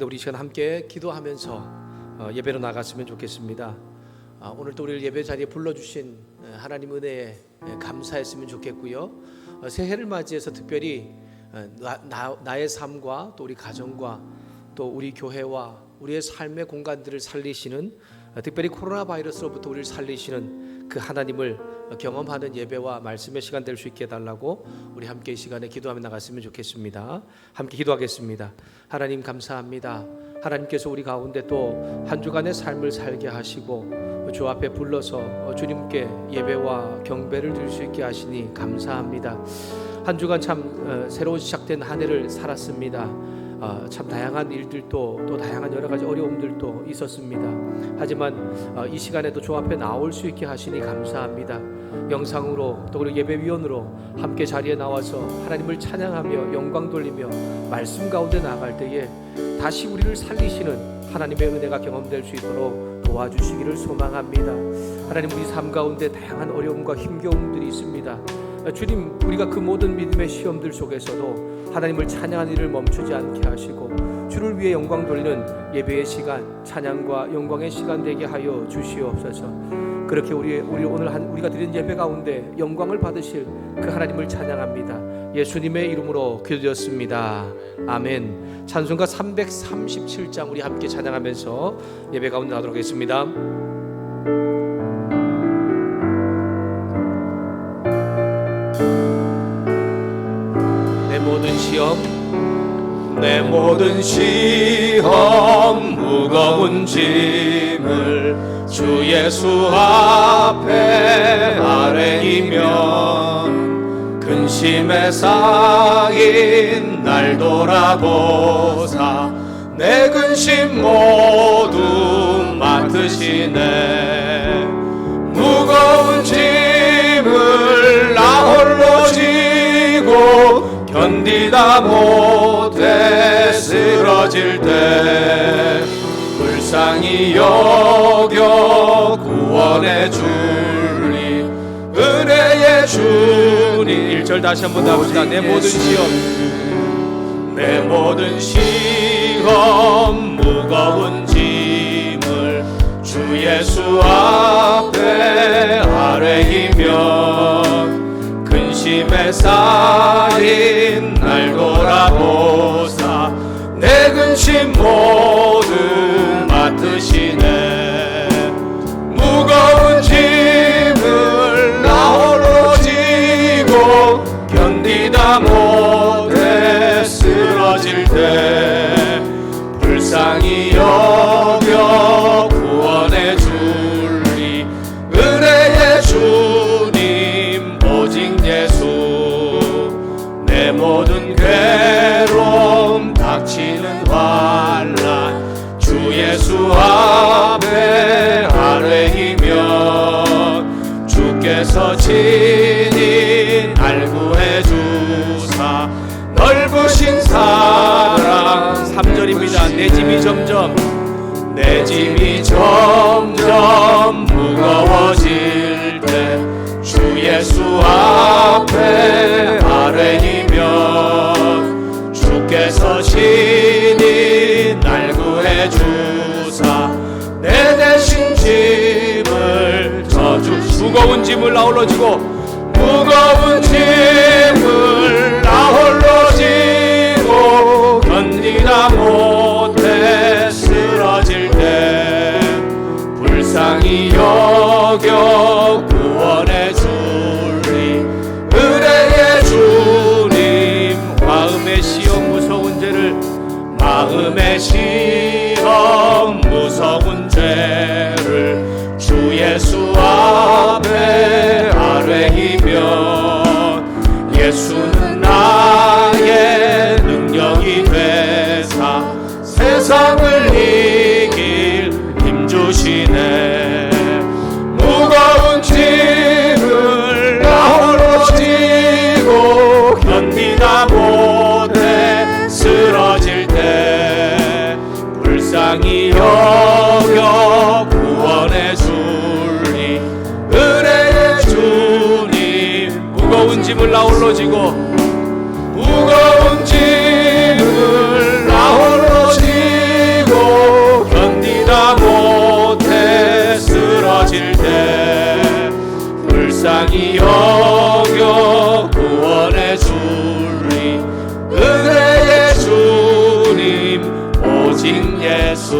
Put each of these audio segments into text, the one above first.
가운데 우리 시간 함께 기도하면서 예배로 나갔으면 좋겠습니다. 오늘 또 우리를 예배 자리에 불러주신 하나님 은혜에 감사했으면 좋겠고요. 새해를 맞이해서 특별히 나의 삶과 또 우리 가정과 또 우리 교회와 우리의 삶의 공간들을 살리시는, 특별히 코로나 바이러스로부터 우리를 살리시는 그 하나님을 경험하는 예배와 말씀의 시간 될 수 있게 해달라고 우리 함께 이 시간에 기도하며 나갔으면 좋겠습니다. 함께 기도하겠습니다. 하나님 감사합니다. 하나님께서 우리 가운데 또 한 주간의 삶을 살게 하시고 주 앞에 불러서 주님께 예배와 경배를 드릴 수 있게 하시니 감사합니다. 한 주간 참 새로 시작된 한 해를 살았습니다. 참 다양한 일들도 또 다양한 여러 가지 어려움들도 있었습니다. 하지만 이 시간에도 주 앞에 나올 수 있게 하시니 감사합니다. 영상으로 또 우리 예배위원으로 함께 자리에 나와서 하나님을 찬양하며 영광 돌리며 말씀 가운데 나갈 때에 다시 우리를 살리시는 하나님의 은혜가 경험될 수 있도록 도와주시기를 소망합니다. 하나님, 우리 삶 가운데 다양한 어려움과 힘겨움들이 있습니다. 주님, 우리가 그 모든 믿음의 시험들 속에서도 하나님을 찬양하는 일을 멈추지 않게 하시고 주를 위해 영광 돌리는 예배의 시간, 찬양과 영광의 시간 되게 하여 주시옵소서. 그렇게 우리 오늘 우리가 드린 예배 가운데 영광을 받으실 그 하나님을 찬양합니다. 예수님의 이름으로 기도드렸습니다. 아멘. 찬송가 337장 우리 함께 찬양하면서 예배 가운데 나가도록 하겠습니다. 내 모든 시험 무거운 짐을 주 예수 앞에 아뢰이면 근심에 쌓인 날 돌아보사 내 근심 모두 맡으시네. 무거운 짐을 나 홀로 지고 견디다 못해 쓰러질 때 불쌍히 여겨 구원해 주리 은혜의 주님. 1절 다시 한번 나봅시다. 내 모든 시험 무거운 짐을 주 예수 앞에 아뢰이면 근심에 쌓인 날 돌아보사 내 근심 모두 맡으시네. 무거운 짐을 나 홀로 지고 견디다 못해 쓰러질 때 불쌍히 여겨 구원해 주리 은혜의 주님 오직 예수. 내 모든 괴로움 닥치는 환난 주 예수 앞에 아뢰이면 주께서 친히 날 구해 주사 넓으신 사랑. 3절입니다. 내 짐이 점점 무거워질 때 주 예수 앞에 아뢰이면 주께서 친히 날 구해 주사 내 대신 짐을 져주시. 무거운 짐을 나 홀로 지고 무거운 짐을 나 홀로 지고 견디다 못해 쓰러질 때 불쌍히 여겨 구원해 주리 은혜의 주님. 마음의 시험 무서운 죄를 주 예수 앞에 아뢰이면 예수는 나의 능력이 되사 세상을 이길 힘 주시네. 무거운 짐을 나 홀로 지고 견디다 못해 쓰러질 때 불쌍히 여겨 구원해 주리 은혜의 주님. 무거운 짐을 나 홀로 지고 무거운 짐을 나 홀로 지고 불쌍히 여겨 구원해 주리 은혜의 주님 오직 예수.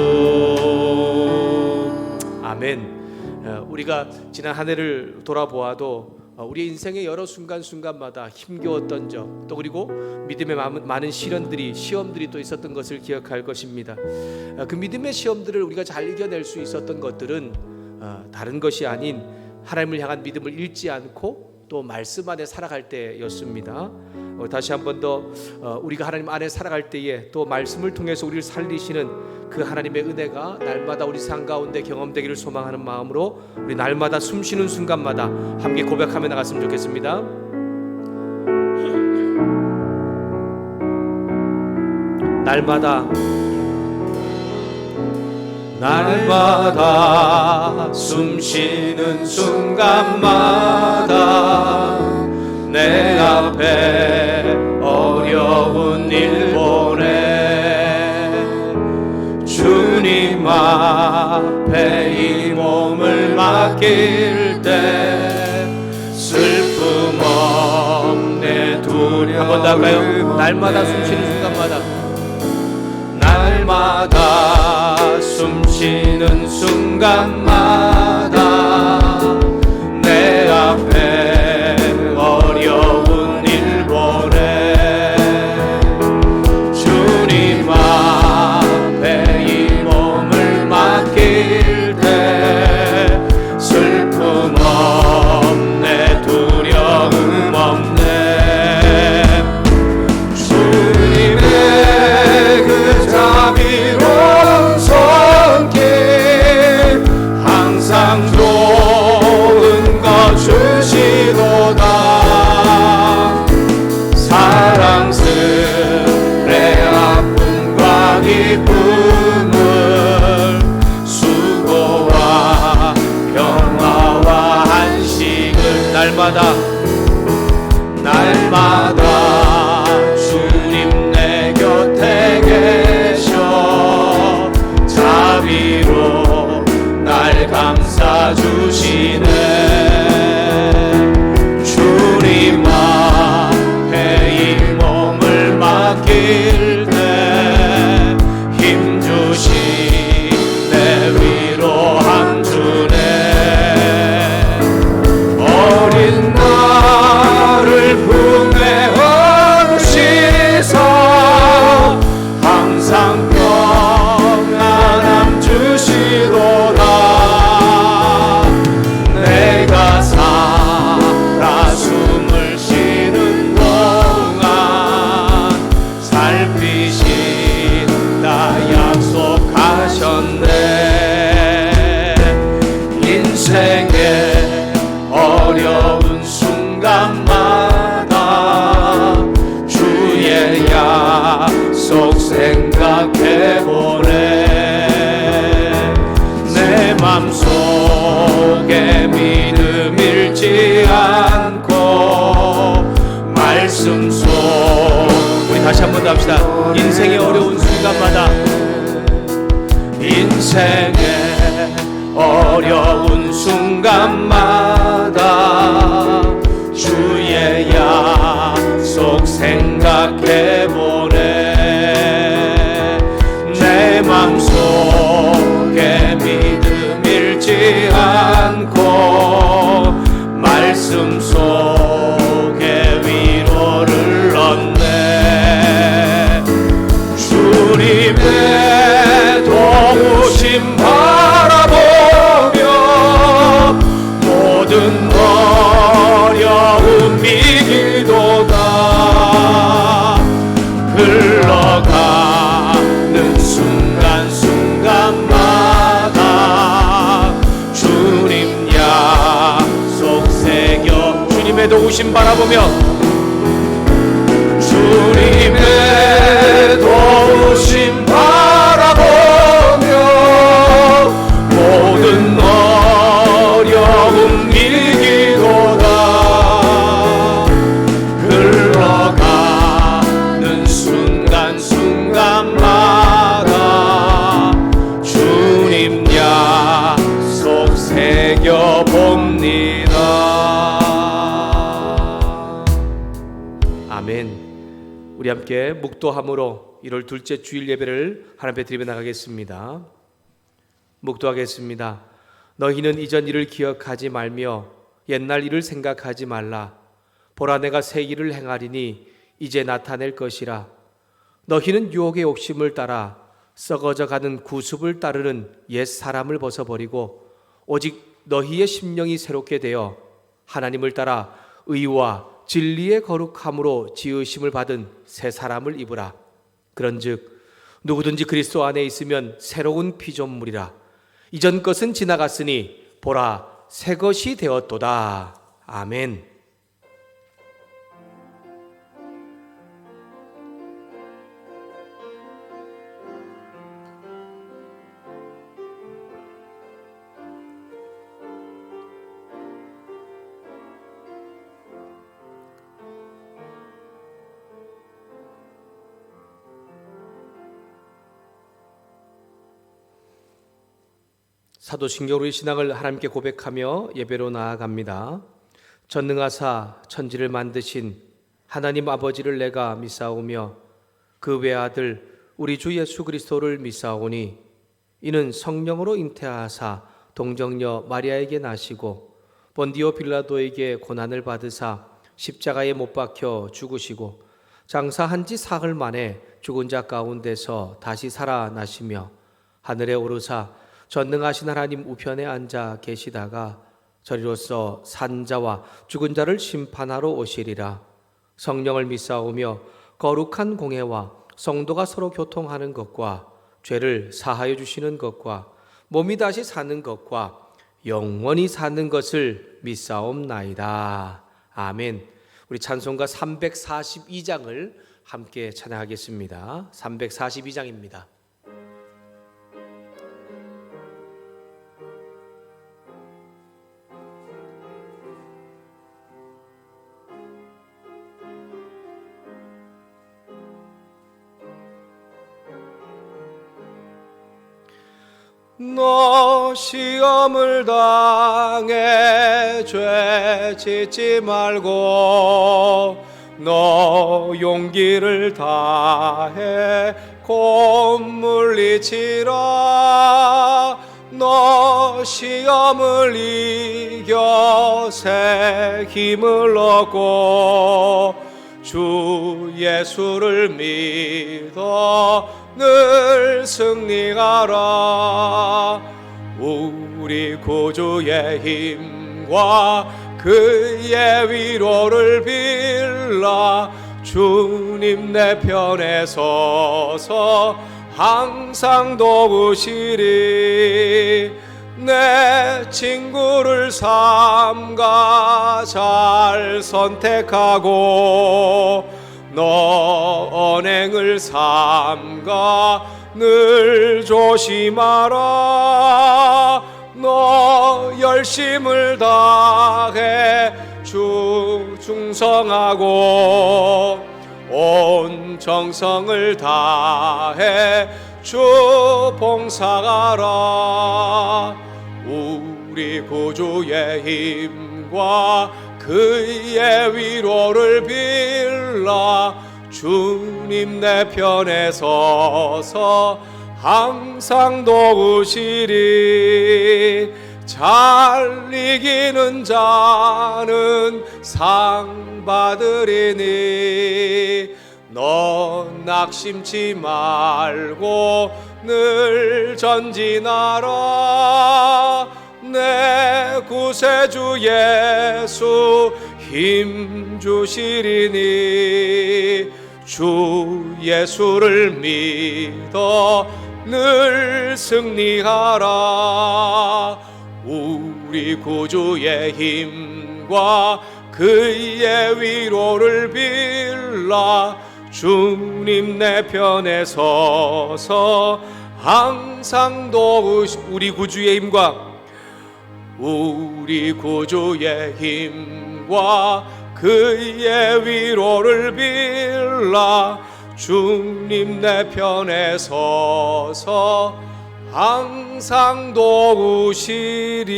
아멘. 우리가 지난 한 해를 돌아보아도 우리의 인생의 여러 순간순간마다 힘겨웠던 점, 또 그리고 믿음의 많은 시험들이 또 있었던 것을 기억할 것입니다. 그 믿음의 시험들을 우리가 잘 이겨낼 수 있었던 것들은 다른 것이 아닌 하나님을 향한 믿음을 잃지 않고 또 말씀 안에 살아갈 때였습니다. 다시 한 번 더 우리가 하나님 안에 살아갈 때에 또 말씀을 통해서 우리를 살리시는 그 하나님의 은혜가 날마다 우리 삶 가운데 경험되기를 소망하는 마음으로 우리 날마다 숨쉬는 순간마다 함께 고백하며 나갔으면 좋겠습니다. 날마다 숨쉬는 순간마다 내 앞에 어려운 일 보내 주님 앞에 이 몸을 맡길 때 슬픔 없네 두려움. 한 번 더 할까요? 날마다 숨쉬는 순간마다, 날마다 숨쉬는 순간마다 내 앞에 어려운 일 보내 주님 앞에 이 몸을 맡길 때 슬픔 없네 두려움 없네 주님의 그 자비로운 손길 항상 좋은 것 주시도다 사랑스레 아픔과 기쁨을 수고와 평화와 안식을 날마다 주님 내 곁에 계셔 자비로 날 감싸 주시네 주님 앞에 이 몸을 맡길 때 힘주시 내 위로함 주네 어린 나를 품에 업으시서 항상 평안함 주시도다 내가 살아 숨을 쉬는 동안 살피신다 약속하셨네 인생의 어려운 순간마다 주의 약속 생각해보네 내 맘속에 믿음 잃지 않고 말씀 속 우리 다시 한 번 더 합시다. 인생의 어려운 순간마다, 인생의 어려운 순간마다 주의 약속 생각해보네 내 맘속에 믿음 잃지 않고 말씀 속에 위로를 얻네 주님의 도우심 바라보며 모든 어려움 이기도다 흘러가는 순간순간마다 주님 약속 새겨 주님의 도우심 바라보며 주님의 도우심 바라보며 모든 어려움 이기도다 흘러가는 순간순간마다 주님 약속 새겨봅니다 우리 함께 묵도함으로 1월 둘째 주일 예배를 하나님 앞에 드리며 나가겠습니다. 묵도하겠습니다. 너희는 이전 일을 기억하지 말며 옛날 일을 생각하지 말라. 보라, 내가 새 일을 행하리니 이제 나타낼 것이라. 너희는 유혹의 욕심을 따라 썩어져 가는 구습을 따르는 옛 사람을 벗어버리고 오직 너희의 심령이 새롭게 되어 하나님을 따라 의와 진리의 거룩함으로 지으심을 받은 새 사람을 입으라. 그런즉 누구든지 그리스도 안에 있으면 새로운 피조물이라. 이전 것은 지나갔으니 보라, 새 것이 되었도다. 아멘. 사도신경으로 신앙을 하나님께 고백하며 예배로 나아갑니다. 전능하사 천지를 만드신 하나님 아버지를 내가 믿사오며 그 외아들 우리 주 예수 그리스도를 믿사오니 이는 성령으로 잉태하사 동정녀 마리아에게 나시고 본디오 빌라도에게 고난을 받으사 십자가에 못 박혀 죽으시고 장사한 지 사흘 만에 죽은 자 가운데서 다시 살아나시며 하늘에 오르사 전능하신 하나님 우편에 앉아 계시다가 저리로서 산자와 죽은 자를 심판하러 오시리라. 성령을 믿사오며 거룩한 공회와 성도가 서로 교통하는 것과 죄를 사하여 주시는 것과 몸이 다시 사는 것과 영원히 사는 것을 믿사옵나이다. 아멘. 우리 찬송가 342장을 함께 찬양하겠습니다. 342장입니다. 너 시험을 당해 죄 짓지 말고 너 용기를 다해 곧 물리치라. 너 시험을 이겨 새 힘을 얻고 주 예수를 믿어 늘 승리하라. 우리 구주의 힘과 그의 위로를 빌라. 주님 내 편에 서서 항상 도우시리. 내 친구를 삼가 잘 선택하고 너 언행을 삼가 늘 조심하라. 너 열심을 다해 주 충성하고 온 정성을 다해 주 봉사하라. 우리 구주의 힘과 그의 위로를 빌라. 주님 내 편에 서서 항상 도우시리. 잘 이기는 자는 상 받으리니 넌 낙심치 말고 늘 전진하라. 내 구세주 예수 힘 주시리니 주 예수를 믿어 늘 승리하라. 우리 구주의 힘과 그의 위로를 빌라. 주님 내 편에 서서 항상 우리 구주의 힘과 우리 구주의 힘과 그의 위로를 빌라. 주님 내 편에 서서 항상 도우시리.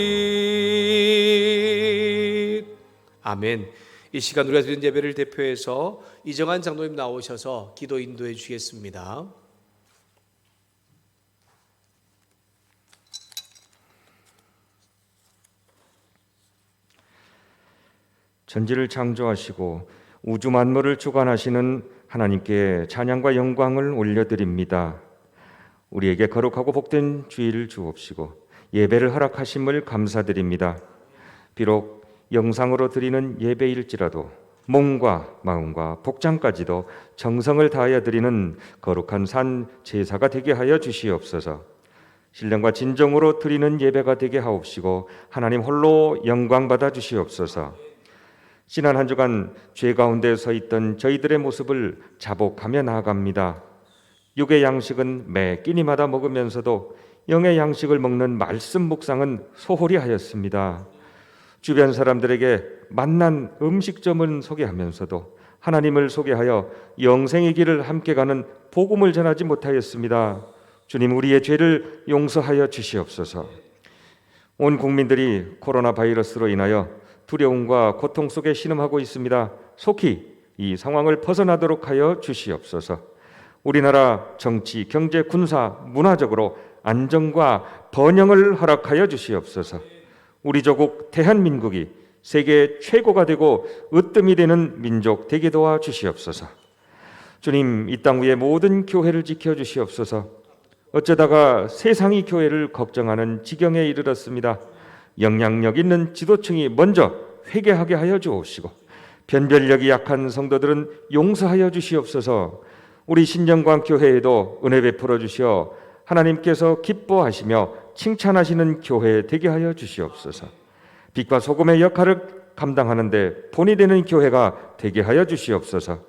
아멘. 이 시간 우리가 드린 예배를 대표해서 이정한 장로님 나오셔서 기도 인도해 주시겠습니다. 천지를 창조하시고 우주 만물을 주관하시는 하나님께 찬양과 영광을 올려드립니다. 우리에게 거룩하고 복된 주일을 주옵시고 예배를 허락하심을 감사드립니다. 비록 영상으로 드리는 예배일지라도 몸과 마음과 복장까지도 정성을 다하여 드리는 거룩한 산 제사가 되게 하여 주시옵소서. 신령과 진정으로 드리는 예배가 되게 하옵시고 하나님 홀로 영광 받아 주시옵소서. 지난 한 주간 죄 가운데 서 있던 저희들의 모습을 자복하며 나아갑니다. 육의 양식은 매 끼니마다 먹으면서도 영의 양식을 먹는 말씀 묵상은 소홀히 하였습니다. 주변 사람들에게 만난 음식점을 소개하면서도 하나님을 소개하여 영생의 길을 함께 가는 복음을 전하지 못하였습니다. 주님, 우리의 죄를 용서하여 주시옵소서. 온 국민들이 코로나 바이러스로 인하여 두려움과 고통 속에 신음하고 있습니다. 속히 이 상황을 벗어나도록 하여 주시옵소서. 우리나라 정치, 경제, 군사, 문화적으로 안정과 번영을 허락하여 주시옵소서. 우리 조국 대한민국이 세계 최고가 되고 으뜸이 되는 민족 되게 도와 주시옵소서. 주님, 이 땅 위의 모든 교회를 지켜 주시옵소서. 어쩌다가 세상이 교회를 걱정하는 지경에 이르렀습니다. 영향력 있는 지도층이 먼저 회개하게 하여 주옵시고 변별력이 약한 성도들은 용서하여 주시옵소서. 우리 신정광 교회에도 은혜 베풀어 주시어 하나님께서 기뻐하시며 칭찬하시는 교회 되게 하여 주시옵소서. 빛과 소금의 역할을 감당하는데 본이 되는 교회가 되게 하여 주시옵소서.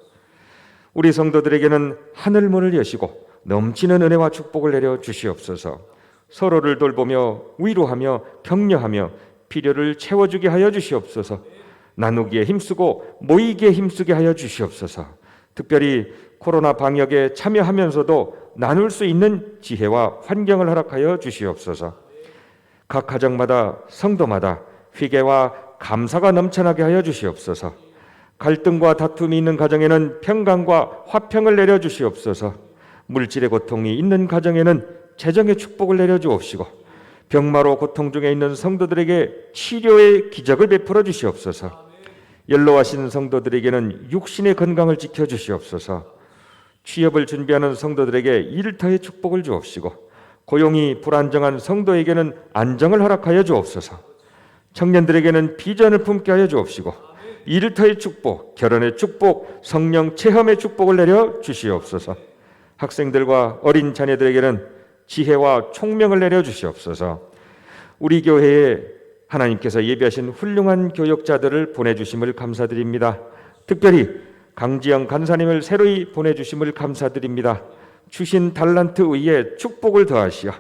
우리 성도들에게는 하늘문을 여시고 넘치는 은혜와 축복을 내려 주시옵소서. 서로를 돌보며 위로하며 격려하며 필요를 채워주게 하여 주시옵소서. 나누기에 힘쓰고 모이기에 힘쓰게 하여 주시옵소서. 특별히 코로나 방역에 참여하면서도 나눌 수 있는 지혜와 환경을 허락하여 주시옵소서. 각 가정마다 성도마다 회개와 감사가 넘쳐나게 하여 주시옵소서. 갈등과 다툼이 있는 가정에는 평강과 화평을 내려 주시옵소서. 물질의 고통이 있는 가정에는 재정의 축복을 내려 주옵시고 병마로 고통 중에 있는 성도들에게 치료의 기적을 베풀어 주시옵소서. 연로하신 성도들에게는 육신의 건강을 지켜 주시옵소서. 취업을 준비하는 성도들에게 일터의 축복을 주옵시고 고용이 불안정한 성도에게는 안정을 허락하여 주옵소서. 청년들에게는 비전을 품게 하여 주옵시고 일터의 축복, 결혼의 축복, 성령 체험의 축복을 내려 주시옵소서. 학생들과 어린 자녀들에게는 지혜와 총명을 내려 주시옵소서. 우리 교회에 하나님께서 예비하신 훌륭한 교역자들을 보내주심을 감사드립니다. 특별히 강지영 간사님을 새로이 보내주심을 감사드립니다. 주신 달란트 위에 축복을 더하시어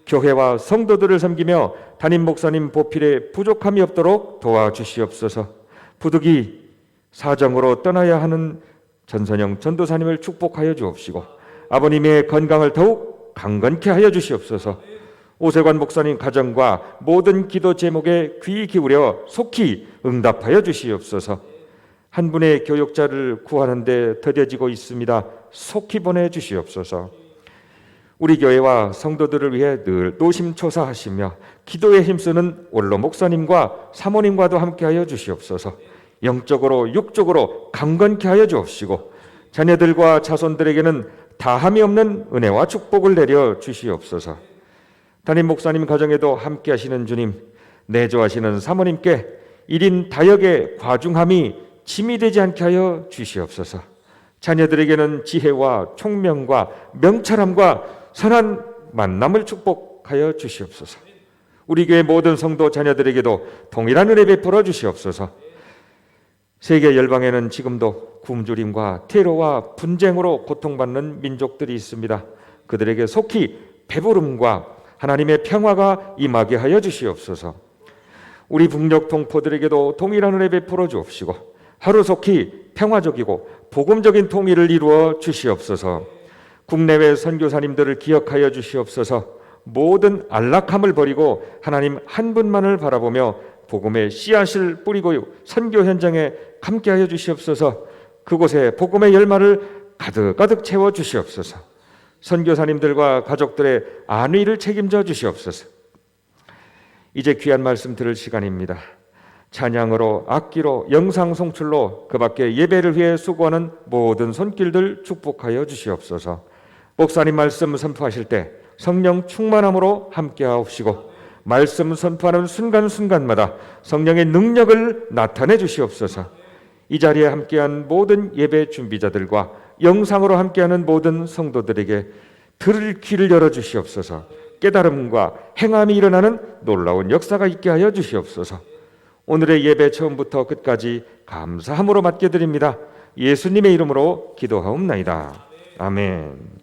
교회와 성도들을 섬기며 담임 목사님 보필에 부족함이 없도록 도와주시옵소서. 부득이 사정으로 떠나야 하는 전선영 전도사님을 축복하여 주옵시고 아버님의 건강을 더욱 강건케 하여 주시옵소서. 오세관 목사님 가정과 모든 기도 제목에 귀 기울여 속히 응답하여 주시옵소서. 한 분의 교역자를 구하는데 더뎌지고 있습니다. 속히 보내주시옵소서. 우리 교회와 성도들을 위해 늘 노심초사하시며 기도에 힘쓰는 원로 목사님과 사모님과도 함께하여 주시옵소서. 영적으로 육적으로 강건케 하여 주옵시고 자녀들과 자손들에게는 다함이 없는 은혜와 축복을 내려 주시옵소서. 담임 목사님 가정에도 함께하시는 주님, 내조하시는 사모님께 1인 다역의 과중함이 짐이 되지 않게 하여 주시옵소서. 자녀들에게는 지혜와 총명과 명철함과 선한 만남을 축복하여 주시옵소서. 우리 교회 모든 성도 자녀들에게도 동일한 은혜 베풀어 주시옵소서. 세계 열방에는 지금도 굶주림과 테러와 분쟁으로 고통받는 민족들이 있습니다. 그들에게 속히 배부름과 하나님의 평화가 임하게 하여 주시옵소서. 우리 북녘 동포들에게도 동일한 은혜 베풀어 주옵시고 하루속히 평화적이고 복음적인 통일을 이루어 주시옵소서. 국내외 선교사님들을 기억하여 주시옵소서. 모든 안락함을 버리고 하나님 한 분만을 바라보며 복음의 씨앗을 뿌리고 선교 현장에 함께하여 주시옵소서. 그곳에 복음의 열마를 가득가득 채워 주시옵소서. 선교사님들과 가족들의 안위를 책임져 주시옵소서. 이제 귀한 말씀 들을 시간입니다. 찬양으로, 악기로, 영상 송출로 그 밖에 예배를 위해 수고하는 모든 손길들 축복하여 주시옵소서. 목사님 말씀 선포하실 때 성령 충만함으로 함께하옵시고 말씀 선포하는 순간순간마다 성령의 능력을 나타내 주시옵소서. 이 자리에 함께한 모든 예배 준비자들과 영상으로 함께하는 모든 성도들에게 들을 귀를 열어주시옵소서. 깨달음과 행함이 일어나는 놀라운 역사가 있게 하여 주시옵소서. 오늘의 예배 처음부터 끝까지 감사함으로 맡겨드립니다. 예수님의 이름으로 기도하옵나이다. 아멘.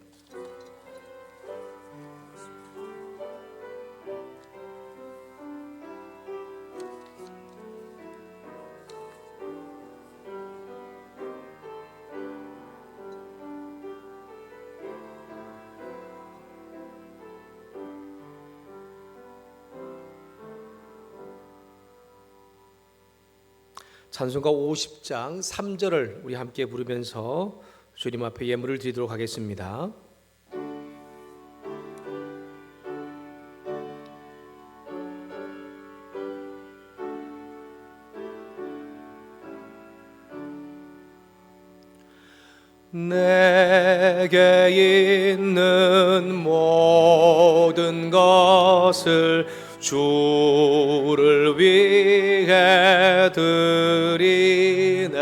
찬송가 50장 3절을 우리 함께 부르면서 주님 앞에 예물을 드리도록 하겠습니다. 내게 있는 모든 것을 주를 위해 드리네.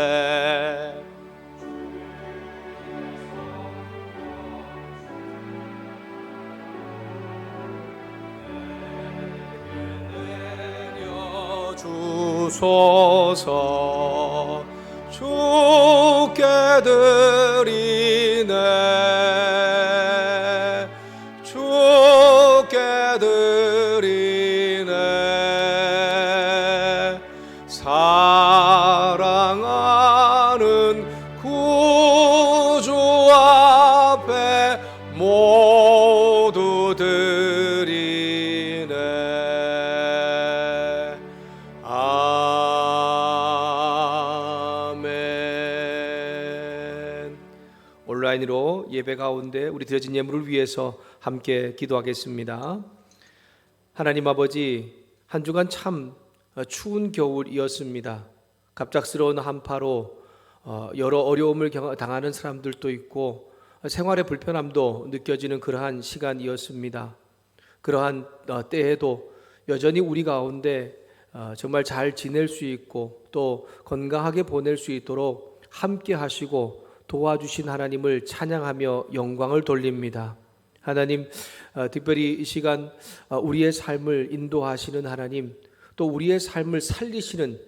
내려주소서. 주께 드리네. 주께 드리네. 사랑하는 구주 앞에 모두 드리네. 아멘. 온라인으로 예배 가운데 우리 드려진 예물을 위해서 함께 기도하겠습니다. 하나님 아버지, 한 주간 참 추운 겨울이었습니다. 갑작스러운 한파로 여러 어려움을 당하는 사람들도 있고 생활의 불편함도 느껴지는 그러한 시간이었습니다. 그러한 때에도 여전히 우리 가운데 정말 잘 지낼 수 있고 또 건강하게 보낼 수 있도록 함께 하시고 도와주신 하나님을 찬양하며 영광을 돌립니다. 하나님, 특별히 이 시간 우리의 삶을 인도하시는 하나님, 또 우리의 삶을 살리시는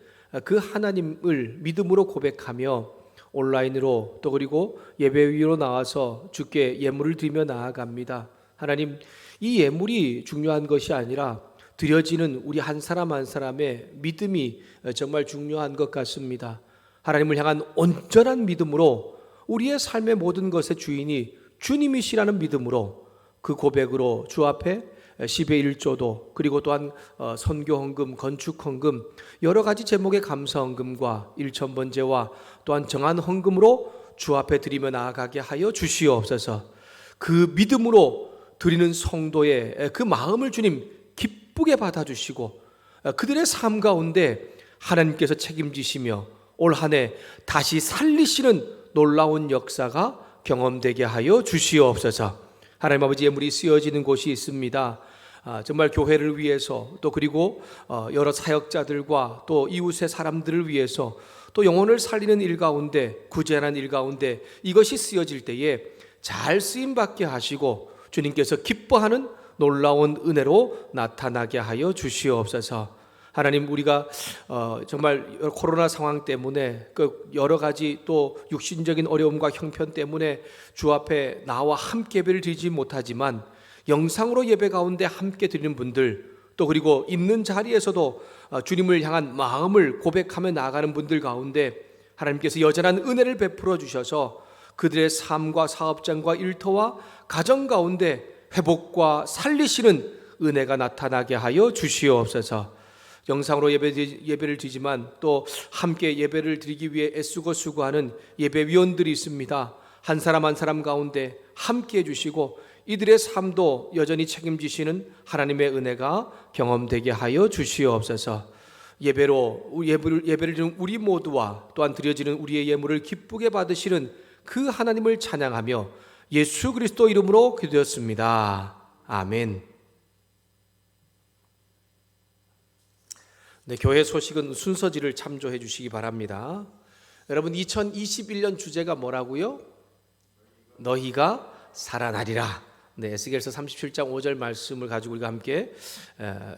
그 하나님을 믿음으로 고백하며 온라인으로 또 그리고 예배 위로 나와서 주께 예물을 드리며 나아갑니다. 하나님, 이 예물이 중요한 것이 아니라 드려지는 우리 한 사람 한 사람의 믿음이 정말 중요한 것 같습니다. 하나님을 향한 온전한 믿음으로 우리의 삶의 모든 것의 주인이 주님이시라는 믿음으로 그 고백으로 주 앞에 10의 1조도 그리고 또한 선교헌금, 건축헌금 여러 가지 제목의 감사헌금과 일천번제와 또한 정한 헌금으로 주 앞에 드리며 나아가게 하여 주시옵소서. 그 믿음으로 드리는 성도의 그 마음을 주님 기쁘게 받아주시고 그들의 삶 가운데 하나님께서 책임지시며 올 한 해 다시 살리시는 놀라운 역사가 경험되게 하여 주시옵소서. 하나님 아버지, 예물이 쓰여지는 곳이 있습니다. 정말 교회를 위해서 또 그리고 여러 사역자들과 또 이웃의 사람들을 위해서 또 영혼을 살리는 일 가운데 구제하는 일 가운데 이것이 쓰여질 때에 잘 쓰임받게 하시고 주님께서 기뻐하는 놀라운 은혜로 나타나게 하여 주시옵소서. 하나님, 우리가 정말 코로나 상황 때문에 그 여러 가지 또 육신적인 어려움과 형편 때문에 주 앞에 나와 함께 예배를 드리지 못하지만 영상으로 예배 가운데 함께 드리는 분들 또 그리고 있는 자리에서도 주님을 향한 마음을 고백하며 나아가는 분들 가운데 하나님께서 여전한 은혜를 베풀어 주셔서 그들의 삶과 사업장과 일터와 가정 가운데 회복과 살리시는 은혜가 나타나게 하여 주시옵소서. 영상으로 예배를 드리지만 또 함께 예배를 드리기 위해 애쓰고 수고하는 예배위원들이 있습니다. 한 사람 한 사람 가운데 함께 해주시고 이들의 삶도 여전히 책임지시는 하나님의 은혜가 경험되게 하여 주시옵소서. 예배를 드리는 우리 모두와 또한 드려지는 우리의 예물을 기쁘게 받으시는 그 하나님을 찬양하며 예수 그리스도 이름으로 기도했습니다. 아멘. 네, 교회 소식은 순서지를 참조해 주시기 바랍니다. 여러분 2021년 주제가 뭐라고요? 너희가 살아나리라. 네, 에스겔서 37장 5절 말씀을 가지고 우리가 함께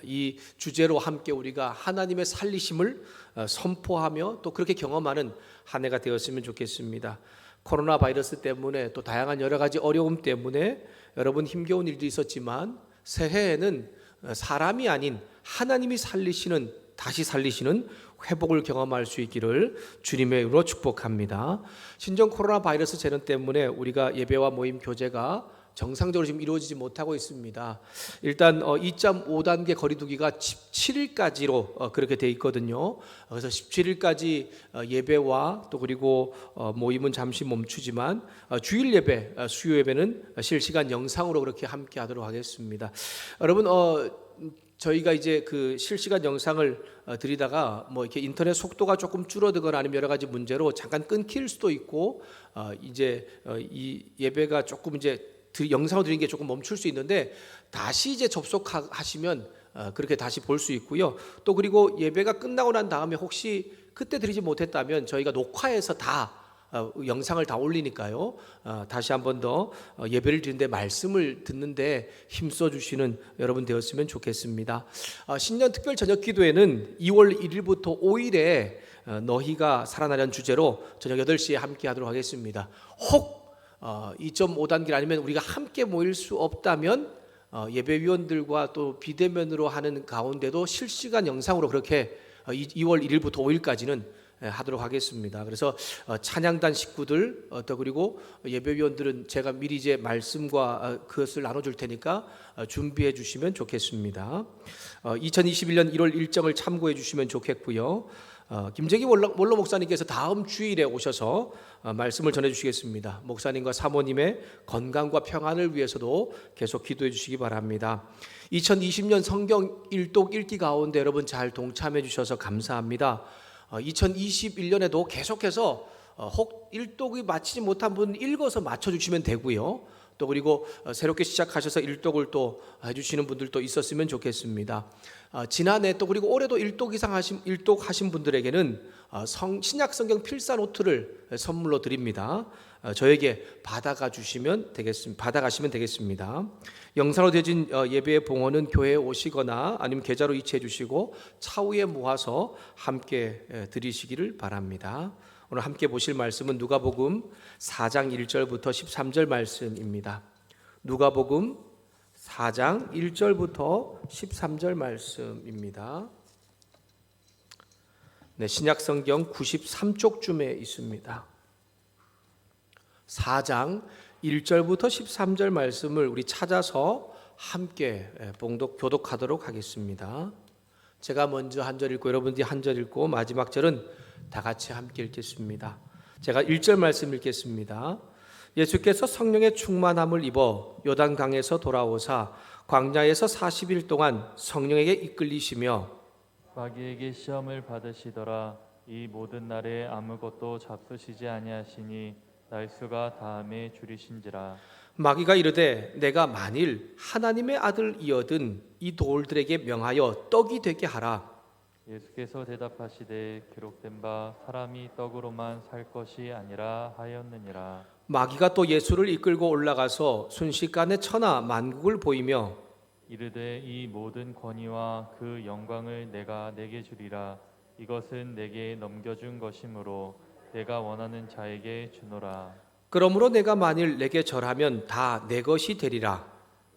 이 주제로 함께 우리가 하나님의 살리심을 선포하며 또 그렇게 경험하는 한 해가 되었으면 좋겠습니다. 코로나 바이러스 때문에 또 다양한 여러 가지 어려움 때문에 여러분 힘겨운 일도 있었지만 새해에는 사람이 아닌 하나님이 다시 살리시는 회복을 경험할 수 있기를 주님의 이름으로 축복합니다. 신종 코로나 바이러스 재난 때문에 우리가 예배와 모임 교제가 정상적으로 지금 이루어지지 못하고 있습니다. 일단 2.5단계 거리두기가 17일까지로 그렇게 돼 있거든요. 그래서 17일까지 예배와 또 그리고 모임은 잠시 멈추지만 주일 예배, 수요 예배는 실시간 영상으로 그렇게 함께 하도록 하겠습니다. 여러분 저희가 이제 그 실시간 영상을 드리다가 뭐 이렇게 인터넷 속도가 조금 줄어들거나 아니면 여러 가지 문제로 잠깐 끊길 수도 있고 이제 이 예배가 조금 이제 영상으로 드리는 게 조금 멈출 수 있는데 다시 이제 접속하시면 그렇게 다시 볼 수 있고요. 또 그리고 예배가 끝나고 난 다음에 혹시 그때 드리지 못했다면 저희가 녹화해서 다 영상을 다 올리니까요. 다시 한 번 더 예배를 드리는데 말씀을 듣는데 힘써 주시는 여러분 되었으면 좋겠습니다. 신년 특별 저녁 기도회는 2월 1일부터 5일에 너희가 살아나려는 주제로 저녁 8시에 함께 하도록 하겠습니다. 혹 2.5단계 아니면 우리가 함께 모일 수 없다면 예배위원들과 또 비대면으로 하는 가운데도 실시간 영상으로 그렇게 2월 1일부터 5일까지는 하도록 하겠습니다. 그래서 찬양단 식구들 또 그리고 예배위원들은 제가 미리 이제 말씀과 그것을 나눠줄 테니까 준비해 주시면 좋겠습니다. 2021년 1월 일정을 참고해 주시면 좋겠고요. 김재기 원로 목사님께서 다음 주일에 오셔서 말씀을 전해 주시겠습니다. 목사님과 사모님의 건강과 평안을 위해서도 계속 기도해 주시기 바랍니다. 2020년 성경 일독 읽기 가운데 여러분 잘 동참해 주셔서 감사합니다. 2021년에도 계속해서 혹 일독이 마치지 못한 분 읽어서 맞춰주시면 되고요. 또 그리고 새롭게 시작하셔서 일독을 또 해주시는 분들도 있었으면 좋겠습니다. 지난해 또 그리고 올해도 일독 이상 일독하신 분들에게는 신약 성경 필사 노트를 선물로 드립니다. 저에게 받아가시면 되겠습니다. 영상으로 되어진 예배의 봉헌은 교회에 오시거나 아니면 계좌로 이체해 주시고 차후에 모아서 함께 드리시기를 바랍니다. 오늘 함께 보실 말씀은 누가복음 4장 1절부터 13절 말씀입니다. 누가복음 4장 1절부터 13절 말씀입니다. 네, 신약성경 93쪽쯤에 있습니다. 4장 1절부터 13절 말씀을 우리 찾아서 함께 교독하도록 하겠습니다. 제가 먼저 한 절 읽고 여러분들이 한 절 읽고 마지막 절은 다 같이 함께 읽겠습니다. 제가 1절 말씀 읽겠습니다. 예수께서 성령의 충만함을 입어 요단강에서 돌아오사 광야에서 40일 동안 성령에게 이끌리시며 마귀에게 시험을 받으시더라. 이 모든 날에 아무것도 잡수시지 아니하시니 날수가 다함에 줄이신지라. 마귀가 이르되 내가 만일 하나님의 아들이어든 이 돌들에게 명하여 떡이 되게 하라. 예수께서 대답하시되 기록된 바 사람이 떡으로만 살 것이 아니라 하였느니라. 마귀가 또 예수를 이끌고 올라가서 순식간에 천하 만국을 보이며 이르되 이 모든 권위와 그 영광을 내가 내게 주리라. 이것은 내게 넘겨준 것이므로 내가 원하는 자에게 주노라. 그러므로 내가 만일 내게 절하면 다 내 것이 되리라.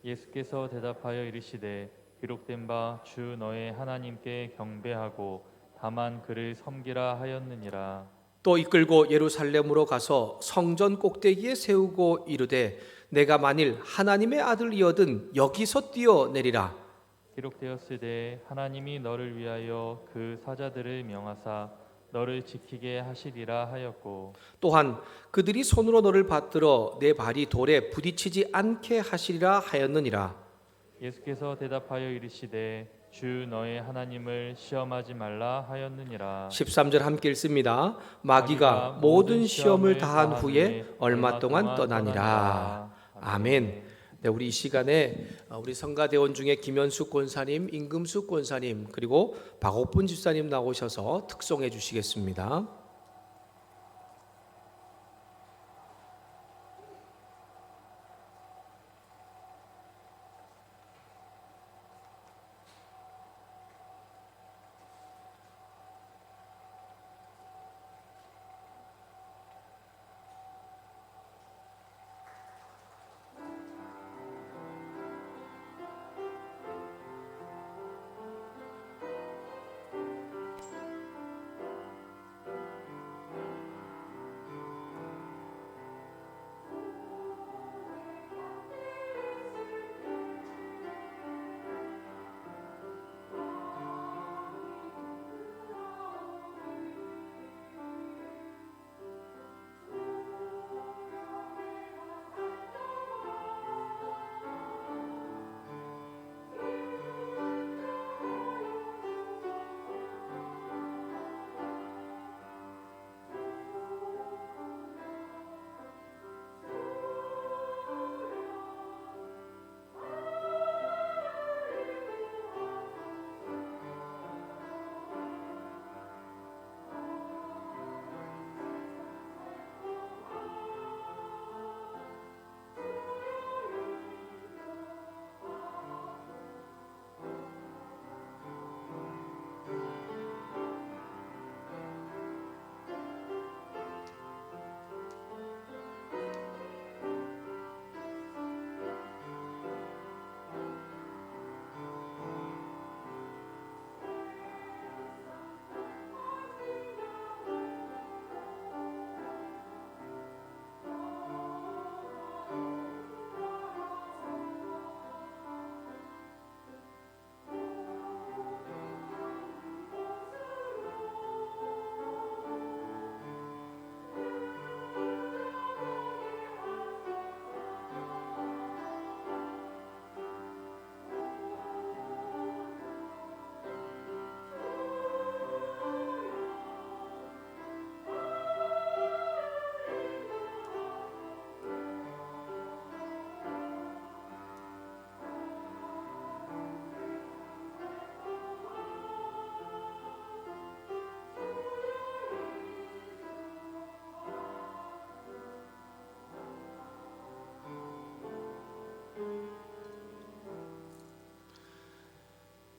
예수께서 대답하여 이르시되 기록된 바 주 너의 하나님께 경배하고 다만 그를 섬기라 하였느니라. 또 이끌고 예루살렘으로 가서 성전 꼭대기에 세우고 이르되 내가 만일 하나님의 아들이어든 여기서 뛰어내리라. 기록되었으되 하나님이 너를 위하여 그 사자들을 명하사 너를 지키게 하시리라 하였고 또한 그들이 손으로 너를 받들어 내 발이 돌에 부딪히지 않게 하시리라 하였느니라. 예수께서 대답하여 이르시되 주 너의 하나님을 시험하지 말라 하였느니라. 13절 함께 읽습니다. 마귀가 모든 시험을 다한 후에 얼마 동안 떠나니라. 아멘. 네, 우리 이 시간에 우리 성가대원 중에 김현숙 권사님, 임금숙 권사님, 그리고 박옥분 집사님 나오셔서 특송해 주시겠습니다.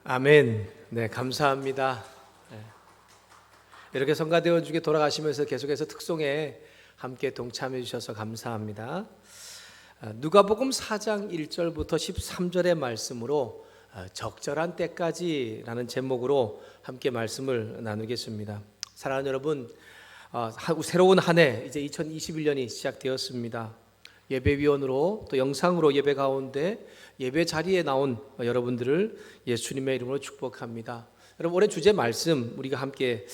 아멘. 네, 감사합니다. 네. 이렇게 성가대원 중에 돌아가시면서 계속해서 특송에 함께 동참해 주셔서 감사합니다. 누가복음 4장 1절부터 13절의 말씀으로 적절한 때까지라는 제목으로 함께 말씀을 나누겠습니다. 사랑하는 여러분, 새로운 한 해 이제 2021년이 시작되었습니다. 예배위원으로 또 영상으로 예배 가운데 예배 자리에 나온 여러분들을 예수님의 이름으로 축복합니다. 여러분, 올해 주제 말씀 우리가 함께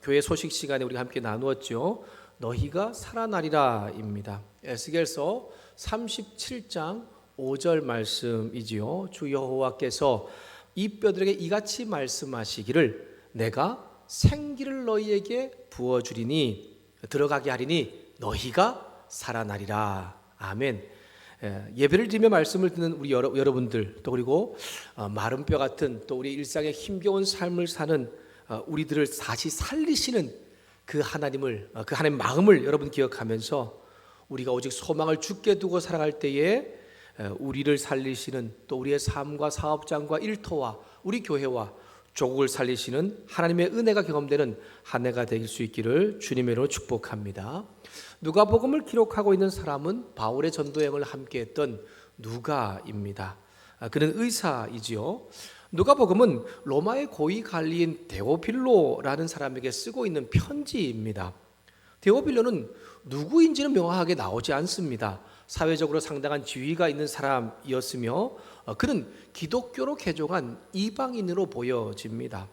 교회 소식 시간에 우리가 함께 나누었죠. 너희가 살아나리라입니다. 에스겔서 37장 5절 말씀이지요. 주 여호와께서 이 뼈들에게 이같이 말씀하시기를 내가 생기를 너희에게 부어주리니 들어가게 하리니 너희가 살아나리라. 아멘. 예배를 드리며 말씀을 듣는 우리 여러분들, 또 그리고 마른 뼈 같은 또 우리 일상의 힘겨운 삶을 사는 우리들을 다시 살리시는 그 하나님을, 그 하나님의 마음을 여러분 기억하면서 우리가 오직 소망을 주께 두고 살아갈 때에 우리를 살리시는, 또 우리의 삶과 사업장과 일터와 우리 교회와 조국을 살리시는 하나님의 은혜가 경험되는 한 해가 될 수 있기를 주님의 이름으로 축복합니다. 누가복음을 기록하고 있는 사람은 바울의 전도여행을 함께했던 누가입니다. 그는 의사이지요. 누가복음은 로마의 고위 관리인 데오필로라는 사람에게 쓰고 있는 편지입니다. 데오빌로는 누구인지는 명확하게 나오지 않습니다. 사회적으로 상당한 지위가 있는 사람이었으며 그는 기독교로 개종한 이방인으로 보여집니다.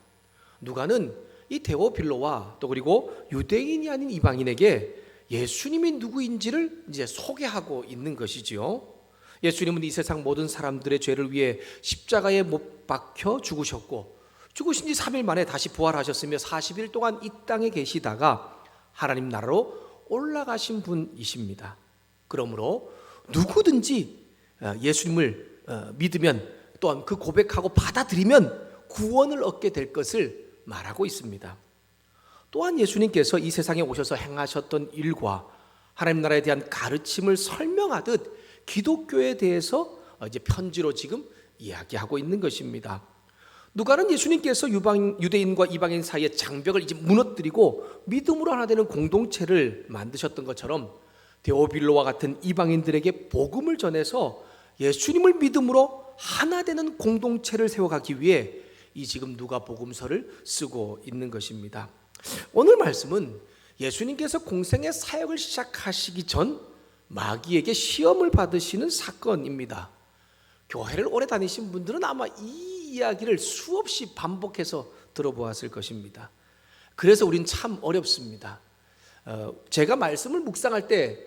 누가는 이 데오빌로와 또 그리고 유대인이 아닌 이방인에게 예수님이 누구인지를 이제 소개하고 있는 것이지요. 예수님은 이 세상 모든 사람들의 죄를 위해 십자가에 못 박혀 죽으셨고 죽으신 지 3일 만에 다시 부활하셨으며 40일 동안 이 땅에 계시다가 하나님 나라로 올라가신 분이십니다. 그러므로 누구든지 예수님을 믿으면 또한 그 고백하고 받아들이면 구원을 얻게 될 것을 말하고 있습니다. 또한 예수님께서 이 세상에 오셔서 행하셨던 일과 하나님 나라에 대한 가르침을 설명하듯 기독교에 대해서 이제 편지로 지금 이야기하고 있는 것입니다. 누가는 예수님께서 유대인과 이방인 사이의 장벽을 이제 무너뜨리고 믿음으로 하나 되는 공동체를 만드셨던 것처럼 데오빌로와 같은 이방인들에게 복음을 전해서 예수님을 믿음으로 하나 되는 공동체를 세워가기 위해 이 지금 누가 복음서를 쓰고 있는 것입니다. 오늘 말씀은 예수님께서 공생의 사역을 시작하시기 전 마귀에게 시험을 받으시는 사건입니다. 교회를 오래 다니신 분들은 아마 이 이야기를 수없이 반복해서 들어보았을 것입니다. 그래서 우린 참 어렵습니다. 제가 말씀을 묵상할 때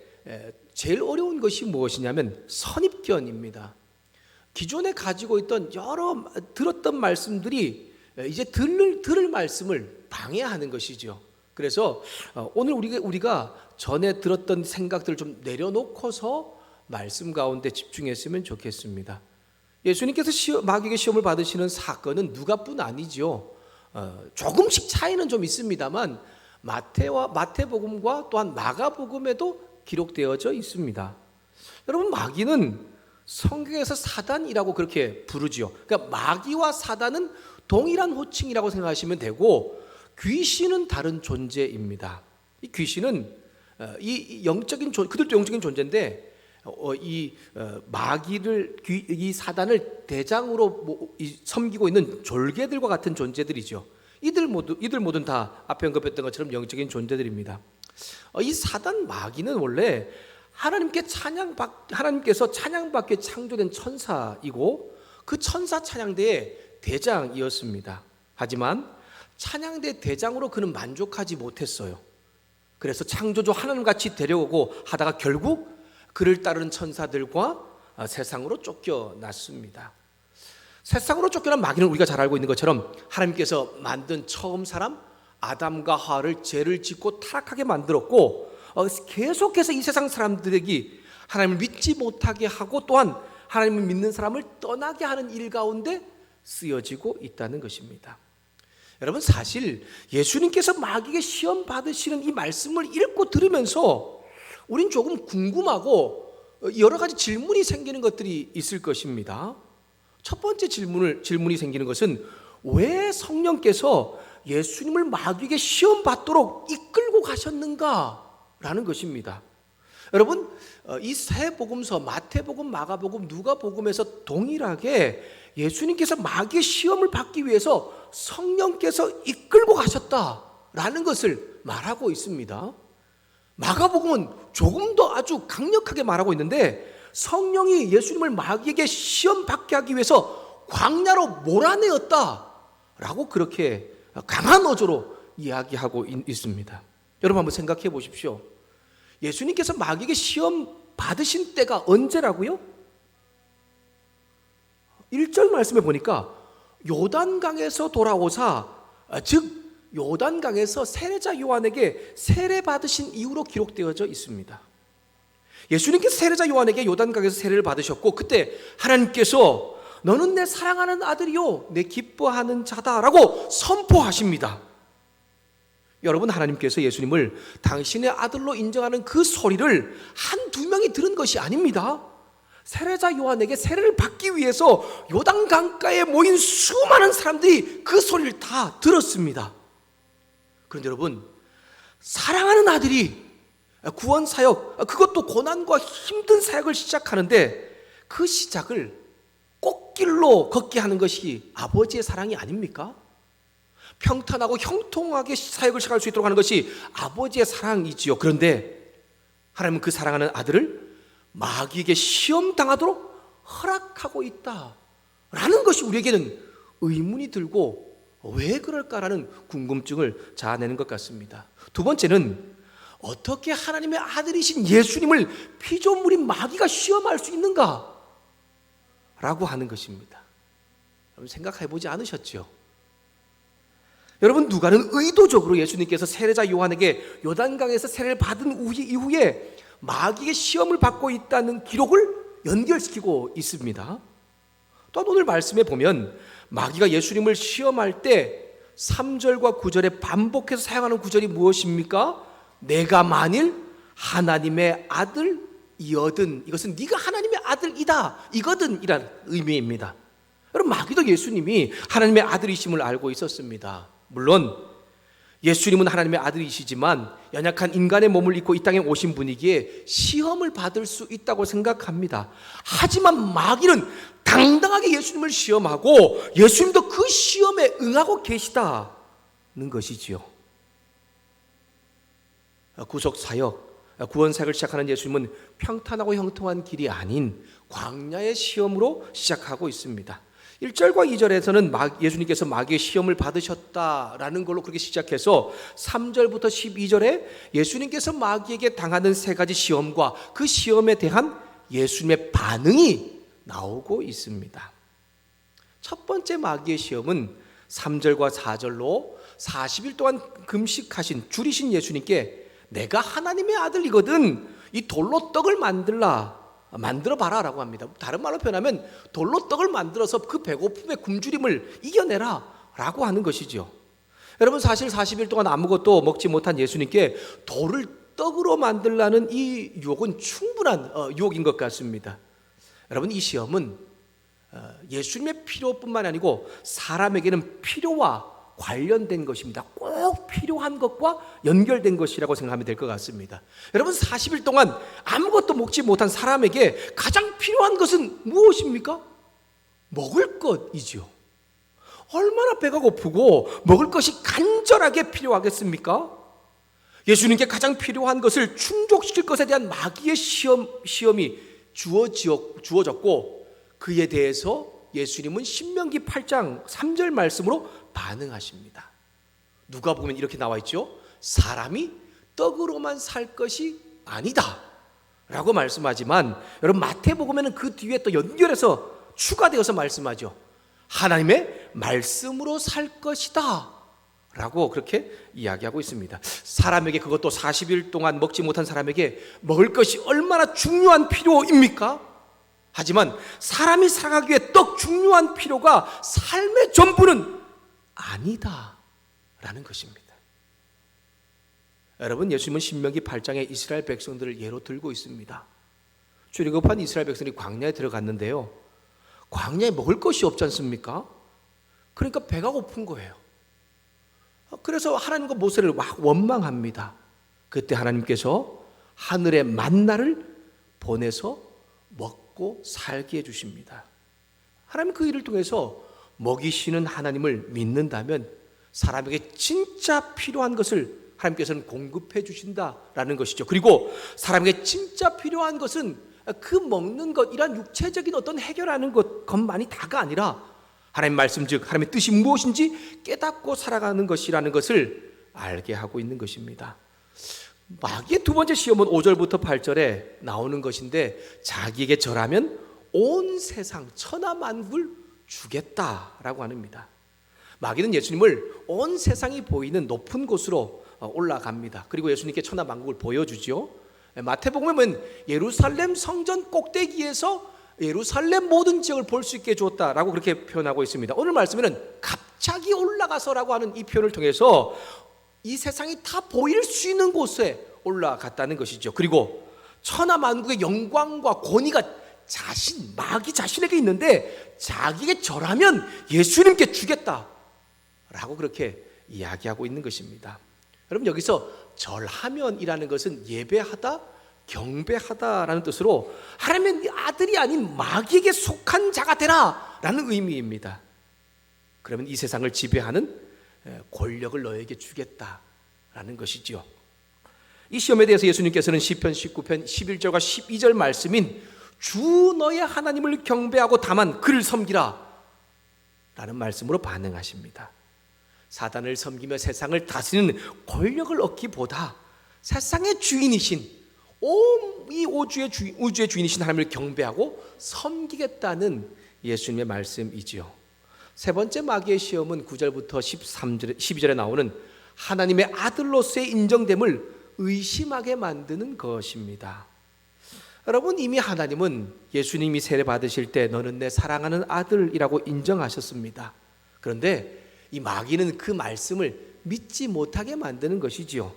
제일 어려운 것이 무엇이냐면 선입견입니다. 기존에 가지고 있던 여러 들었던 말씀들이 이제 들을 말씀을 방해하는 것이죠. 그래서 오늘 우리가 전에 들었던 생각들을 좀 내려놓고서 말씀 가운데 집중했으면 좋겠습니다. 예수님께서 마귀에게 시험을 받으시는 사건은 누가뿐 아니죠. 조금씩 차이는 좀 있습니다만 마태복음과 또한 마가복음에도 기록되어져 있습니다. 여러분, 마귀는 성경에서 사단이라고 그렇게 부르지요. 그러니까 마귀와 사단은 동일한 호칭이라고 생각하시면 되고 귀신은 다른 존재입니다. 이 귀신은 이 영적인 그들도 영적인 존재인데 마귀를 이 사단을 대장으로 섬기고 있는 졸개들과 같은 존재들이죠. 이들 모두 다 앞에 언급했던 것처럼 영적인 존재들입니다. 이 사단 마귀는 원래 하나님께서 찬양받게 창조된 천사이고 그 천사 찬양대의 대장이었습니다. 하지만 찬양대 대장으로 그는 만족하지 못했어요. 그래서 창조주 하나님같이 데려오고 하다가 결국 그를 따르는 천사들과 세상으로 쫓겨났습니다. 세상으로 쫓겨난 마귀는 우리가 잘 알고 있는 것처럼 하나님께서 만든 처음 사람 아담과 하와를 죄를 짓고 타락하게 만들었고 계속해서 이 세상 사람들에게 하나님을 믿지 못하게 하고 또한 하나님을 믿는 사람을 떠나게 하는 일 가운데 쓰여지고 있다는 것입니다. 여러분, 사실 예수님께서 마귀에게 시험 받으시는 이 말씀을 읽고 들으면서 우린 조금 궁금하고 여러 가지 질문이 생기는 것들이 있을 것입니다. 첫 번째 질문이 생기는 것은 왜 성령께서 예수님을 마귀에게 시험 받도록 이끌고 가셨는가라는 것입니다. 여러분, 이 세 복음서 마태복음, 마가복음, 누가복음에서 동일하게 예수님께서 마귀의 시험을 받기 위해서 성령께서 이끌고 가셨다라는 것을 말하고 있습니다. 마가복음은 조금 더 아주 강력하게 말하고 있는데 성령이 예수님을 마귀에게 시험 받게 하기 위해서 광야로 몰아내었다라고 그렇게 강한 어조로 이야기하고 있습니다. 여러분, 한번 생각해 보십시오. 예수님께서 마귀에게 시험 받으신 때가 언제라고요? 1절 말씀에 보니까 요단강에서 돌아오사, 즉 요단강에서 세례자 요한에게 세례 받으신 이후로 기록되어져 있습니다. 예수님께서 세례자 요한에게 요단강에서 세례를 받으셨고 그때 하나님께서 너는 내 사랑하는 아들이요 내 기뻐하는 자다라고 선포하십니다. 여러분, 하나님께서 예수님을 당신의 아들로 인정하는 그 소리를 한두 명이 들은 것이 아닙니다. 세례자 요한에게 세례를 받기 위해서 요단 강가에 모인 수많은 사람들이 그 소리를 다 들었습니다. 그런데 여러분, 사랑하는 아들이 구원 사역, 그것도 고난과 힘든 사역을 시작하는데 그 시작을 꽃길로 걷게 하는 것이 아버지의 사랑이 아닙니까? 평탄하고 형통하게 사역을 시작할 수 있도록 하는 것이 아버지의 사랑이지요. 그런데 하나님은 그 사랑하는 아들을 마귀에게 시험당하도록 허락하고 있다라는 것이 우리에게는 의문이 들고 왜 그럴까라는 궁금증을 자아내는 것 같습니다. 두 번째는 어떻게 하나님의 아들이신 예수님을 피조물인 마귀가 시험할 수 있는가? 라고 하는 것입니다. 여러분 생각해 보지 않으셨죠? 여러분 누가는 의도적으로 예수님께서 세례자 요한에게 요단강에서 세례를 받은 이후에 마귀의 시험을 받고 있다는 기록을 연결시키고 있습니다. 또한 오늘 말씀에 보면 마귀가 예수님을 시험할 때 3절과 9절에 반복해서 사용하는 구절이 무엇입니까? 내가 만일 하나님의 아들이거든, 이것은 네가 하나님의 아들이다 이거든 이란 의미입니다. 여러분 마귀도 예수님이 하나님의 아들이심을 알고 있었습니다. 물론 예수님은 하나님의 아들이시지만 연약한 인간의 몸을 입고 이 땅에 오신 분이기에 시험을 받을 수 있다고 생각합니다. 하지만 마귀는 당당하게 예수님을 시험하고 예수님도 그 시험에 응하고 계시다는 것이지요. 구속사역, 구원사역을 시작하는 예수님은 평탄하고 형통한 길이 아닌 광야의 시험으로 시작하고 있습니다. 1절과 2절에서는 예수님께서 마귀의 시험을 받으셨다라는 걸로 그렇게 시작해서 3절부터 12절에 예수님께서 마귀에게 당하는 세 가지 시험과 그 시험에 대한 예수님의 반응이 나오고 있습니다. 첫 번째 마귀의 시험은 3절과 4절로 40일 동안 금식하신 줄이신 예수님께 내가 하나님의 아들이거든 이 돌로 떡을 만들어 봐라 라고 합니다. 다른 말로 표현하면 돌로 떡을 만들어서 그 배고픔의 굶주림을 이겨내라 라고 하는 것이죠. 여러분 사실 40일 동안 아무것도 먹지 못한 예수님께 돌을 떡으로 만들라는 이 유혹은 충분한 유혹인 것 같습니다. 여러분 이 시험은 예수님의 필요뿐만 아니고 사람에게는 필요와 관련된 것입니다. 꼭 필요한 것과 연결된 것이라고 생각하면 될 것 같습니다. 여러분 40일 동안 아무것도 먹지 못한 사람에게 가장 필요한 것은 무엇입니까? 먹을 것이지요. 얼마나 배가 고프고 먹을 것이 간절하게 필요하겠습니까? 예수님께 가장 필요한 것을 충족시킬 것에 대한 마귀의 시험이 주어졌고 그에 대해서 예수님은 신명기 8장 3절 말씀으로 반응하십니다. 누가 보면 이렇게 나와 있죠. 사람이 떡으로만 살 것이 아니다 라고 말씀하지만 여러분 마태복음에는 그 뒤에 또 연결해서 추가되어서 말씀하죠. 하나님의 말씀으로 살 것이다 라고 그렇게 이야기하고 있습니다. 사람에게 그것도 40일 동안 먹지 못한 사람에게 먹을 것이 얼마나 중요한 필요입니까? 하지만 사람이 살아가기 위해 떡 중요한 필요가 삶의 전부는 아니다라는 것입니다. 여러분 예수님은 신명기 8장에 이스라엘 백성들을 예로 들고 있습니다. 출애굽한 이스라엘 백성들이 광야에 들어갔는데요. 광야에 먹을 것이 없지 않습니까? 그러니까 배가 고픈 거예요. 그래서 하나님과 모세를 막 원망합니다. 그때 하나님께서 하늘의 만나를 보내서 먹고 살게 해주십니다. 하나님 그 일을 통해서 먹이시는 하나님을 믿는다면 사람에게 진짜 필요한 것을 하나님께서는 공급해 주신다라는 것이죠. 그리고 사람에게 진짜 필요한 것은 그 먹는 것, 이런 육체적인 어떤 해결하는 것만이 다가 아니라 하나님 말씀 즉 하나님의 뜻이 무엇인지 깨닫고 살아가는 것이라는 것을 알게 하고 있는 것입니다. 마귀의 두 번째 시험은 5절부터 8절에 나오는 것인데 자기에게 절하면 온 세상 천하만국을 주겠다라고 합니다. 마귀는 예수님을 온 세상이 보이는 높은 곳으로 올라갑니다. 그리고 예수님께 천하만국을 보여주죠. 마태복음에 보면 예루살렘 성전 꼭대기에서 예루살렘 모든 지역을 볼 수 있게 주었다라고 그렇게 표현하고 있습니다. 오늘 말씀에는 갑자기 올라가서라고 하는 이 표현을 통해서 이 세상이 다 보일 수 있는 곳에 올라갔다는 것이죠. 그리고 천하만국의 영광과 권위가 마귀 자신에게 있는데 자기에게 절하면 예수님께 주겠다라고 그렇게 이야기하고 있는 것입니다. 여러분 여기서 절하면이라는 것은 예배하다, 경배하다라는 뜻으로 하나님의 아들이 아닌 마귀에게 속한 자가 되라라는 의미입니다. 그러면 이 세상을 지배하는 권력을 너에게 주겠다라는 것이지요. 이 시험에 대해서 예수님께서는 시편 19편 11절과 12절 말씀인 주 너의 하나님을 경배하고 다만 그를 섬기라 라는 말씀으로 반응하십니다. 사단을 섬기며 세상을 다스리는 권력을 얻기보다 세상의 주인이신 이 우주의 주인이신 하나님을 경배하고 섬기겠다는 예수님의 말씀이지요. 세 번째 마귀의 시험은 9절부터 12절에 나오는 하나님의 아들로서의 인정됨을 의심하게 만드는 것입니다. 여러분, 이미 하나님은 예수님이 세례 받으실 때 너는 내 사랑하는 아들이라고 인정하셨습니다. 그런데 이 마귀는 그 말씀을 믿지 못하게 만드는 것이지요.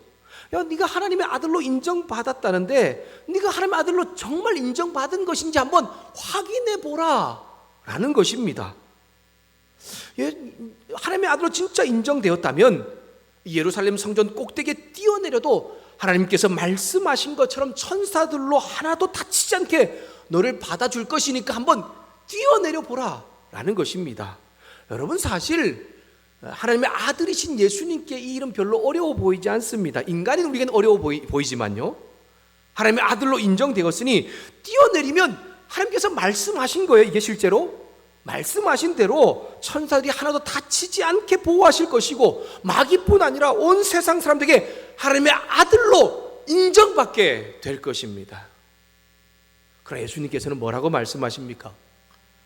야, 네가 하나님의 아들로 인정받았다는데 네가 하나님의 아들로 정말 인정받은 것인지 한번 확인해 보라 라는 것입니다. 하나님의 아들로 진짜 인정되었다면 예루살렘 성전 꼭대기에 뛰어내려도 하나님께서 말씀하신 것처럼 천사들로 하나도 다치지 않게 너를 받아줄 것이니까 한번 뛰어내려 보라 라는 것입니다. 여러분, 사실 하나님의 아들이신 예수님께 이 일은 별로 어려워 보이지 않습니다. 인간인 우리에게는 어려워 보이지만요, 하나님의 아들로 인정되었으니 뛰어내리면 하나님께서 말씀하신 거예요. 이게 실제로 말씀하신 대로 천사들이 하나도 다치지 않게 보호하실 것이고 마귀뿐 아니라 온 세상 사람들에게 하나님의 아들로 인정받게 될 것입니다. 그러나 예수님께서는 뭐라고 말씀하십니까?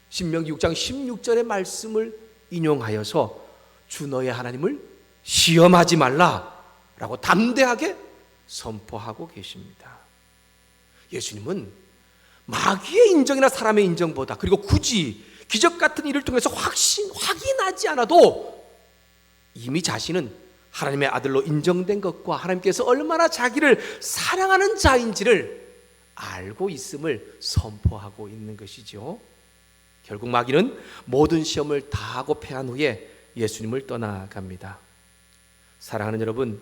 신명기 6장 16절의 말씀을 인용하여서 주 너의 하나님을 시험하지 말라라고 담대하게 선포하고 계십니다. 예수님은 마귀의 인정이나 사람의 인정보다, 그리고 굳이 기적 같은 일을 통해서 확인하지 않아도 이미 자신은 하나님의 아들로 인정된 것과 하나님께서 얼마나 자기를 사랑하는 자인지를 알고 있음을 선포하고 있는 것이죠. 결국 마귀는 모든 시험을 다 하고 패한 후에 예수님을 떠나갑니다. 사랑하는 여러분,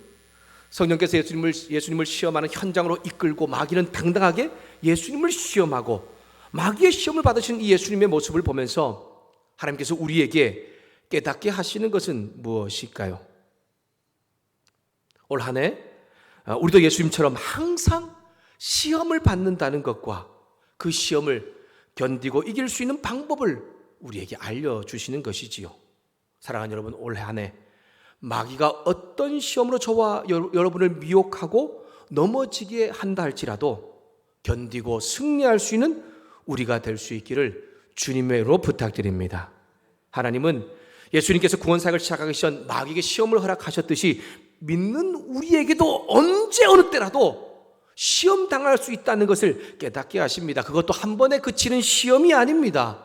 성령께서 예수님을 시험하는 현장으로 이끌고 마귀는 당당하게 예수님을 시험하고 마귀의 시험을 받으신 이 예수님의 모습을 보면서 하나님께서 우리에게 깨닫게 하시는 것은 무엇일까요? 올 한 해 우리도 예수님처럼 항상 시험을 받는다는 것과 그 시험을 견디고 이길 수 있는 방법을 우리에게 알려주시는 것이지요. 사랑하는 여러분, 올 한 해 마귀가 어떤 시험으로 저와 여러분을 미혹하고 넘어지게 한다 할지라도 견디고 승리할 수 있는 우리가 될 수 있기를 주님으로 부탁드립니다. 하나님은 예수님께서 구원사역을 시작하기 전 마귀에게 시험을 허락하셨듯이 믿는 우리에게도 언제 어느 때라도 시험 당할 수 있다는 것을 깨닫게 하십니다. 그것도 한 번에 그치는 시험이 아닙니다.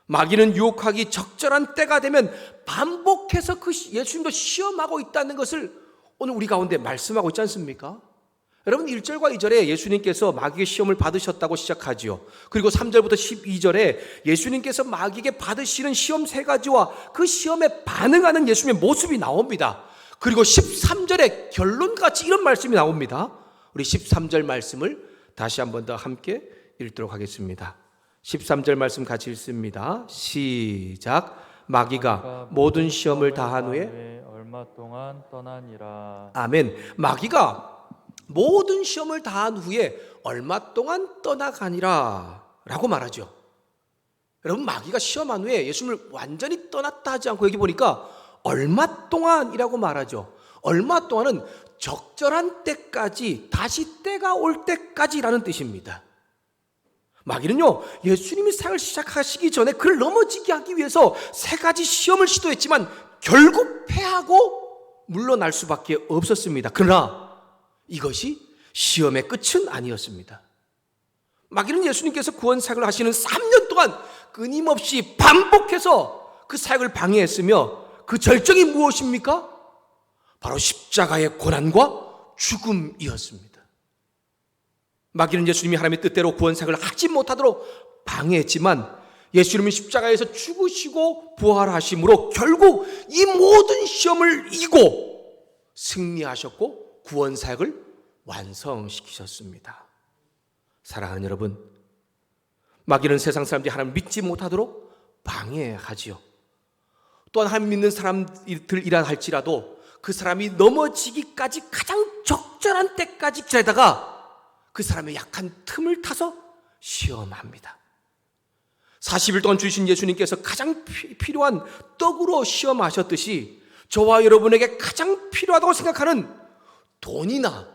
마귀는 유혹하기 적절한 때가 되면 반복해서 예수님도 시험하고 있다는 것을 오늘 우리 가운데 말씀하고 있지 않습니까? 여러분, 1절과 2절에 예수님께서 마귀의 시험을 받으셨다고 시작하지요. 그리고 3절부터 12절에 예수님께서 마귀에게 받으시는 시험 3가지와 그 시험에 반응하는 예수님의 모습이 나옵니다. 그리고 13절에 결론같이 이런 말씀이 나옵니다. 우리 13절 말씀을 다시 한 번 더 함께 읽도록 하겠습니다. 13절 말씀 같이 읽습니다. 시작. 마귀가 모든 시험을 다한 후에 얼마 동안 떠나니라. 아멘. 마귀가 모든 시험을 다한 후에 얼마 동안 떠나가니라 라고 말하죠. 여러분, 마귀가 시험한 후에 예수님을 완전히 떠났다 하지 않고 여기 보니까 얼마 동안이라고 말하죠. 얼마 동안은 적절한 때까지, 다시 때가 올 때까지라는 뜻입니다. 마귀는요, 예수님이 사역을 시작하시기 전에 그를 넘어지게 하기 위해서 3가지 시험을 시도했지만 결국 패하고 물러날 수밖에 없었습니다. 그러나 이것이 시험의 끝은 아니었습니다. 마귀는 예수님께서 구원 사역을 하시는 3년 동안 끊임없이 반복해서 그 사역을 방해했으며 그 절정이 무엇입니까? 바로 십자가의 고난과 죽음이었습니다. 마귀는 예수님이 하나님의 뜻대로 구원 사역을 하지 못하도록 방해했지만 예수님이 십자가에서 죽으시고 부활하심으로 결국 이 모든 시험을 이기고 승리하셨고 구원 사역을 완성시키셨습니다. 사랑하는 여러분, 마귀는 세상 사람들이 하나님을 믿지 못하도록 방해하지요. 또한 하나님 믿는 사람들이라 할지라도 그 사람이 넘어지기까지 가장 적절한 때까지 기다리다가 그 사람의 약한 틈을 타서 시험합니다. 40일 동안 주신 예수님께서 가장 필요한 떡으로 시험하셨듯이 저와 여러분에게 가장 필요하다고 생각하는 돈이나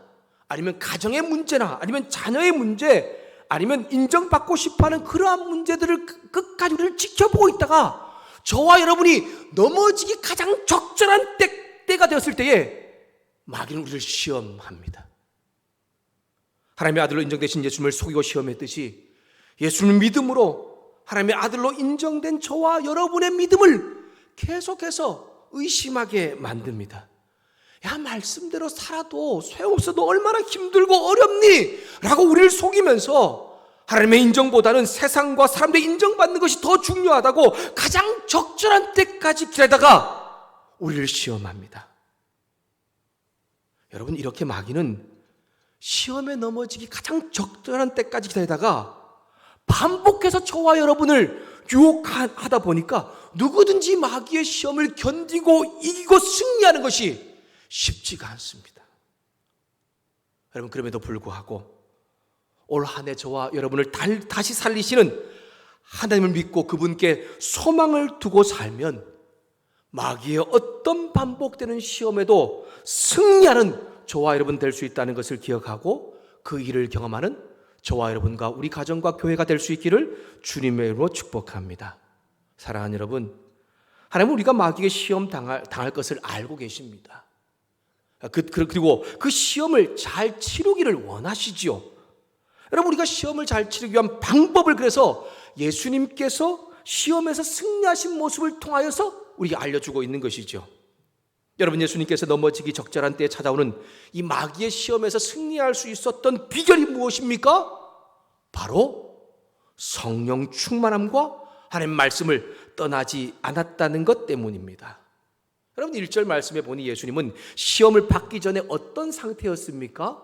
아니면 가정의 문제나 아니면 자녀의 문제 아니면 인정받고 싶어하는 그러한 문제들을 끝까지 우리를 지켜보고 있다가 저와 여러분이 넘어지기 가장 적절한 때가 되었을 때에 마귀는 우리를 시험합니다. 하나님의 아들로 인정되신 예수님을 속이고 시험했듯이 예수님을 믿음으로 하나님의 아들로 인정된 저와 여러분의 믿음을 계속해서 의심하게 만듭니다. 야, 말씀대로 살아도 소용없어도 얼마나 힘들고 어렵니? 라고 우리를 속이면서 하나님의 인정보다는 세상과 사람들의 인정받는 것이 더 중요하다고 가장 적절한 때까지 기다리다가 우리를 시험합니다. 여러분, 이렇게 마귀는 시험에 넘어지기 가장 적절한 때까지 기다리다가 반복해서 저와 여러분을 유혹하다 보니까 누구든지 마귀의 시험을 견디고 이기고 승리하는 것이 쉽지가 않습니다. 여러분, 그럼에도 불구하고 올 한 해 저와 여러분을 다시 살리시는 하나님을 믿고 그분께 소망을 두고 살면 마귀의 어떤 반복되는 시험에도 승리하는 저와 여러분 될 수 있다는 것을 기억하고 그 일을 경험하는 저와 여러분과 우리 가정과 교회가 될 수 있기를 주님의 이름으로 축복합니다. 사랑하는 여러분, 하나님은 우리가 마귀의 시험 당할 것을 알고 계십니다. 그리고 그 시험을 잘 치르기를 원하시지요. 여러분, 우리가 시험을 잘 치르기 위한 방법을 그래서 예수님께서 시험에서 승리하신 모습을 통하여서 우리에게 알려주고 있는 것이죠. 여러분, 예수님께서 넘어지기 적절한 때에 찾아오는 이 마귀의 시험에서 승리할 수 있었던 비결이 무엇입니까? 바로 성령 충만함과 하나님의 말씀을 떠나지 않았다는 것 때문입니다. 여러분, 1절 말씀에 보니 예수님은 시험을 받기 전에 어떤 상태였습니까?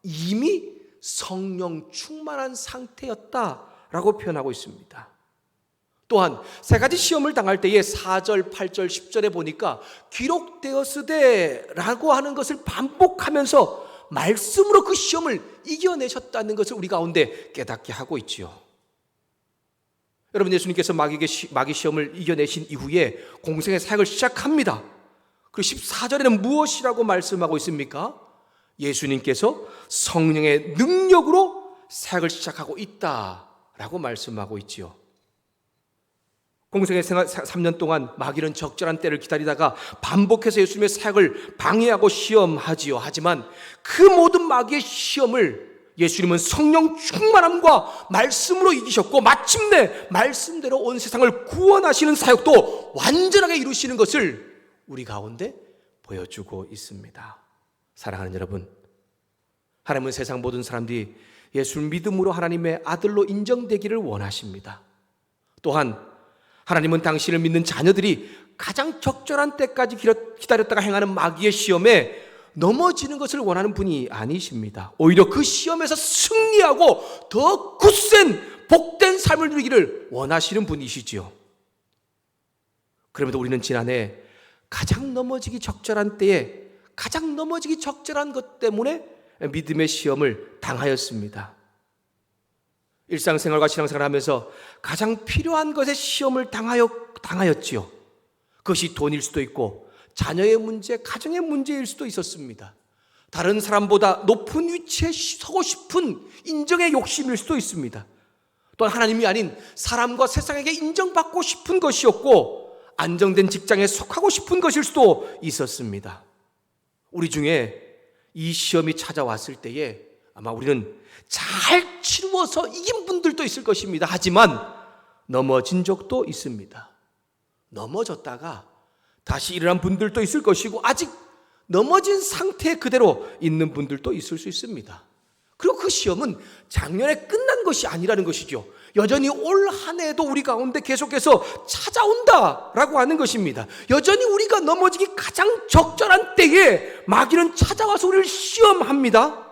이미 성령 충만한 상태였다라고 표현하고 있습니다. 또한 세 가지 시험을 당할 때에 4절, 8절, 10절에 보니까 기록되었으되 라고 하는 것을 반복하면서 말씀으로 그 시험을 이겨내셨다는 것을 우리 가운데 깨닫게 하고 있지요. 여러분, 예수님께서 마귀 시험을 이겨내신 이후에 공생의 사역을 시작합니다. 그리고 14절에는 무엇이라고 말씀하고 있습니까? 예수님께서 성령의 능력으로 사역을 시작하고 있다라고 말씀하고 있지요. 공생의 생활 3년 동안 마귀는 적절한 때를 기다리다가 반복해서 예수님의 사역을 방해하고 시험하지요. 하지만 그 모든 마귀의 시험을 예수님은 성령 충만함과 말씀으로 이기셨고 마침내 말씀대로 온 세상을 구원하시는 사역도 완전하게 이루시는 것을 우리 가운데 보여주고 있습니다. 사랑하는 여러분, 하나님은 세상 모든 사람들이 예수를 믿음으로 하나님의 아들로 인정되기를 원하십니다. 또한 하나님은 당신을 믿는 자녀들이 가장 적절한 때까지 기다렸다가 행하는 마귀의 시험에 넘어지는 것을 원하는 분이 아니십니다. 오히려 그 시험에서 승리하고 더 굳센 복된 삶을 누리기를 원하시는 분이시지요. 그럼에도 우리는 지난해 가장 넘어지기 적절한 때에 가장 넘어지기 적절한 것 때문에 믿음의 시험을 당하였습니다. 일상생활과 신앙생활을 하면서 가장 필요한 것에 시험을 당하였지요. 그것이 돈일 수도 있고 자녀의 문제, 가정의 문제일 수도 있었습니다. 다른 사람보다 높은 위치에 서고 싶은 인정의 욕심일 수도 있습니다. 또한 하나님이 아닌 사람과 세상에게 인정받고 싶은 것이었고 안정된 직장에 속하고 싶은 것일 수도 있었습니다. 우리 중에 이 시험이 찾아왔을 때에 아마 우리는 잘 치루어서 이긴 분들도 있을 것입니다. 하지만 넘어진 적도 있습니다. 넘어졌다가 다시 일어난 분들도 있을 것이고 아직 넘어진 상태 그대로 있는 분들도 있을 수 있습니다. 그리고 그 시험은 작년에 끝난 것이 아니라는 것이죠. 여전히 올 한 해에도 우리 가운데 계속해서 찾아온다라고 하는 것입니다. 여전히 우리가 넘어지기 가장 적절한 때에 마귀는 찾아와서 우리를 시험합니다.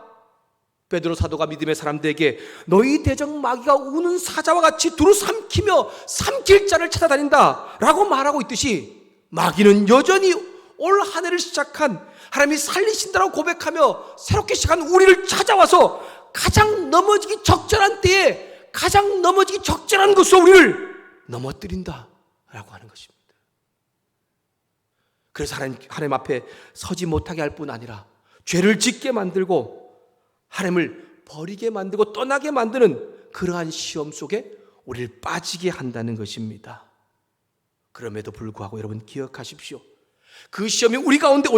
베드로 사도가 믿음의 사람들에게 너희 대적 마귀가 우는 사자와 같이 두루 삼키며 삼킬 자를 찾아다닌다 라고 말하고 있듯이 마귀는 여전히 올 한 해를 시작한 하나님이 살리신다고 고백하며 새롭게 시작한 우리를 찾아와서 가장 넘어지기 적절한 때에 가장 넘어지기 적절한 것으로 우리를 넘어뜨린다라고 하는 것입니다. 그래서 하나님 앞에 서지 못하게 할 뿐 아니라 죄를 짓게 만들고 하나님을 버리게 만들고 떠나게 만드는 그러한 시험 속에 우리를 빠지게 한다는 것입니다. 그럼에도 불구하고 여러분 기억하십시오. 그 시험이 우리 가운데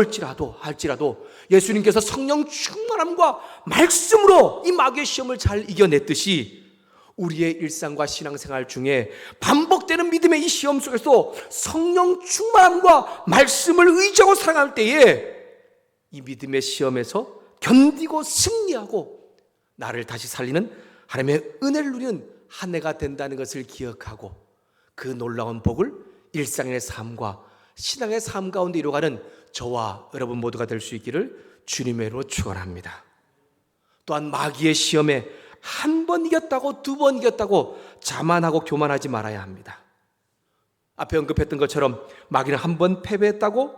할지라도 예수님께서 성령 충만함과 말씀으로 이 마귀의 시험을 잘 이겨냈듯이 우리의 일상과 신앙생활 중에 반복되는 믿음의 이 시험 속에서 성령 충만함과 말씀을 의지하고 살아갈 때에 이 믿음의 시험에서 견디고 승리하고 나를 다시 살리는 하나님의 은혜를 누리는 한 해가 된다는 것을 기억하고 그 놀라운 복을 일상의 삶과 신앙의 삶 가운데 이루어가는 저와 여러분 모두가 될 수 있기를 주님의 이름으로 축원합니다. 또한 마귀의 시험에 한 번 이겼다고 두 번 이겼다고 자만하고 교만하지 말아야 합니다. 앞에 언급했던 것처럼 마귀는 한 번 패배했다고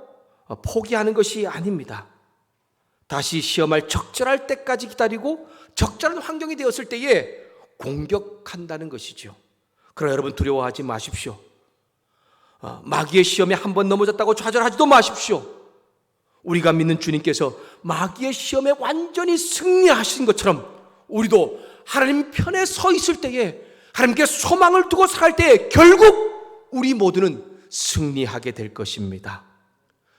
포기하는 것이 아닙니다. 다시 시험할 적절할 때까지 기다리고 적절한 환경이 되었을 때에 공격한다는 것이죠. 그러나 여러분 두려워하지 마십시오. 마귀의 시험에 한 번 넘어졌다고 좌절하지도 마십시오. 우리가 믿는 주님께서 마귀의 시험에 완전히 승리하신 것처럼 우리도 하나님 편에 서 있을 때에 하나님께 소망을 두고 살 때에 결국 우리 모두는 승리하게 될 것입니다.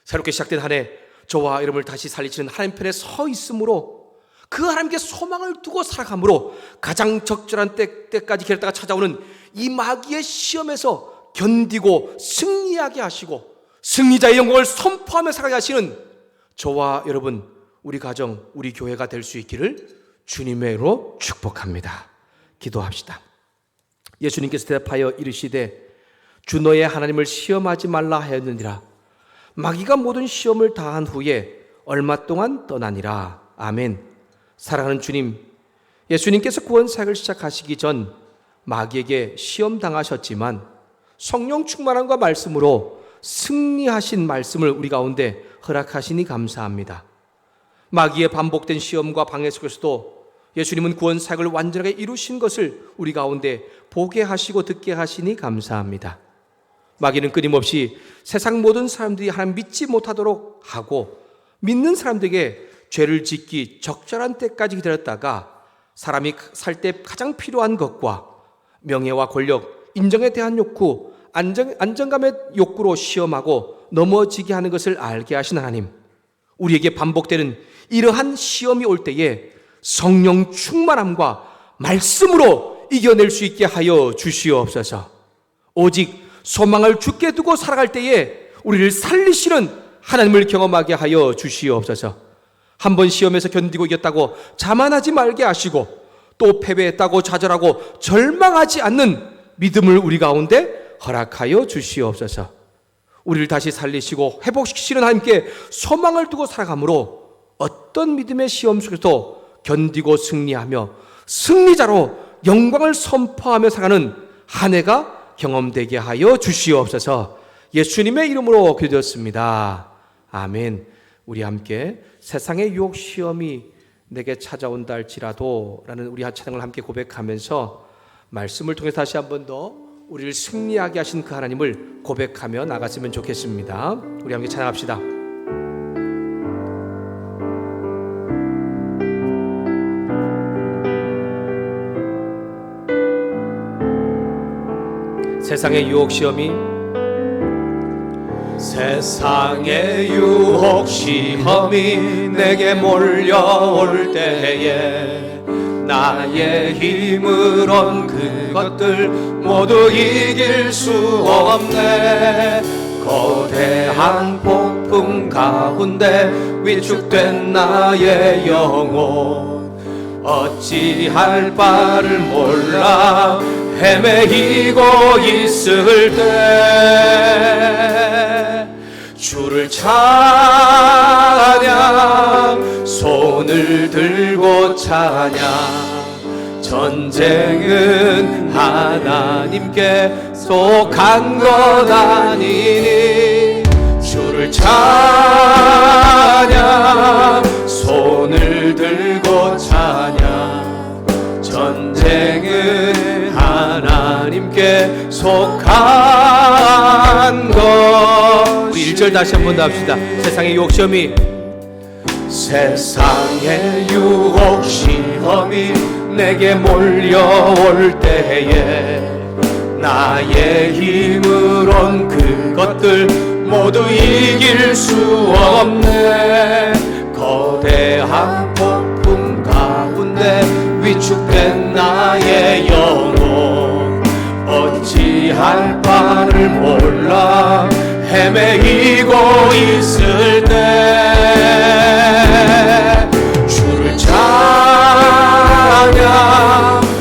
새롭게 시작된 한 해 저와 여러분을 다시 살리시는 하나님 편에 서 있으므로 그 하나님께 소망을 두고 살아감으로 가장 적절한 때까지 기다렸다가 찾아오는 이 마귀의 시험에서 견디고 승리하게 하시고 승리자의 영광을 선포하며 살아가게 하시는 저와 여러분, 우리 가정, 우리 교회가 될 수 있기를 주님의 이름으로 축복합니다. 기도합시다. 예수님께서 대답하여 이르시되 주 너의 하나님을 시험하지 말라 하였느니라. 마귀가 모든 시험을 다한 후에 얼마 동안 떠나니라. 아멘. 사랑하는 주님, 예수님께서 구원 사역을 시작하시기 전 마귀에게 시험 당하셨지만 성령 충만함과 말씀으로 승리하신 말씀을 우리 가운데 허락하시니 감사합니다. 마귀의 반복된 시험과 방해 속에서도 예수님은 구원 사역을 완전하게 이루신 것을 우리 가운데 보게 하시고 듣게 하시니 감사합니다. 마귀는 끊임없이 세상 모든 사람들이 하나님 믿지 못하도록 하고 믿는 사람들에게 죄를 짓기 적절한 때까지 기다렸다가 사람이 살 때 가장 필요한 것과 명예와 권력, 인정에 대한 욕구, 안정감의 욕구로 시험하고 넘어지게 하는 것을 알게 하신 하나님, 우리에게 반복되는 이러한 시험이 올 때에 성령 충만함과 말씀으로 이겨낼 수 있게 하여 주시옵소서. 오직 소망을 주께 두고 살아갈 때에 우리를 살리시는 하나님을 경험하게 하여 주시옵소서. 한 번 시험에서 견디고 이겼다고 자만하지 말게 하시고 또 패배했다고 좌절하고 절망하지 않는 믿음을 우리 가운데 허락하여 주시옵소서. 우리를 다시 살리시고 회복시키시는 하나님께 소망을 두고 살아가므로 어떤 믿음의 시험 속에서도 견디고 승리하며 승리자로 영광을 선포하며 살아가는 한 해가 경험되게 하여 주시옵소서. 예수님의 이름으로 기도드렸습니다. 아멘. 우리 함께 세상의 유혹 시험이 내게 찾아온다 할지라도 라는 우리 찬양을 함께 고백하면서 말씀을 통해 다시 한 번 더 우리를 승리하게 하신 그 하나님을 고백하며 나갔으면 좋겠습니다. 우리 함께 찬양합시다. 세상의 유혹 시험이 세상의 유혹 시험이 내게 몰려올 때에 나의 힘으론 그것들 모두 이길 수 없네. 거대한 폭풍 가운데 위축된 나의 영혼 어찌할 바를 몰라 헤매이고 있을 때 주를 찬양 손을 들고 찬양 전쟁은 하나님께 속한 것 아니니 주를 찬양 손을 들고 찬양 전쟁은 하나님께 속한 것. 우리 1절 다시 한 번 더 합시다. 세상의 유혹 시험이 세상의 유혹 시험이 내게 몰려올 때에 나의 힘으론 그것들 모두 이길 수 없네. 거대한 폭풍 가운데 위축된 나의 영혼 어찌할 바를 몰라 헤매이고 있을 때 주를 찬양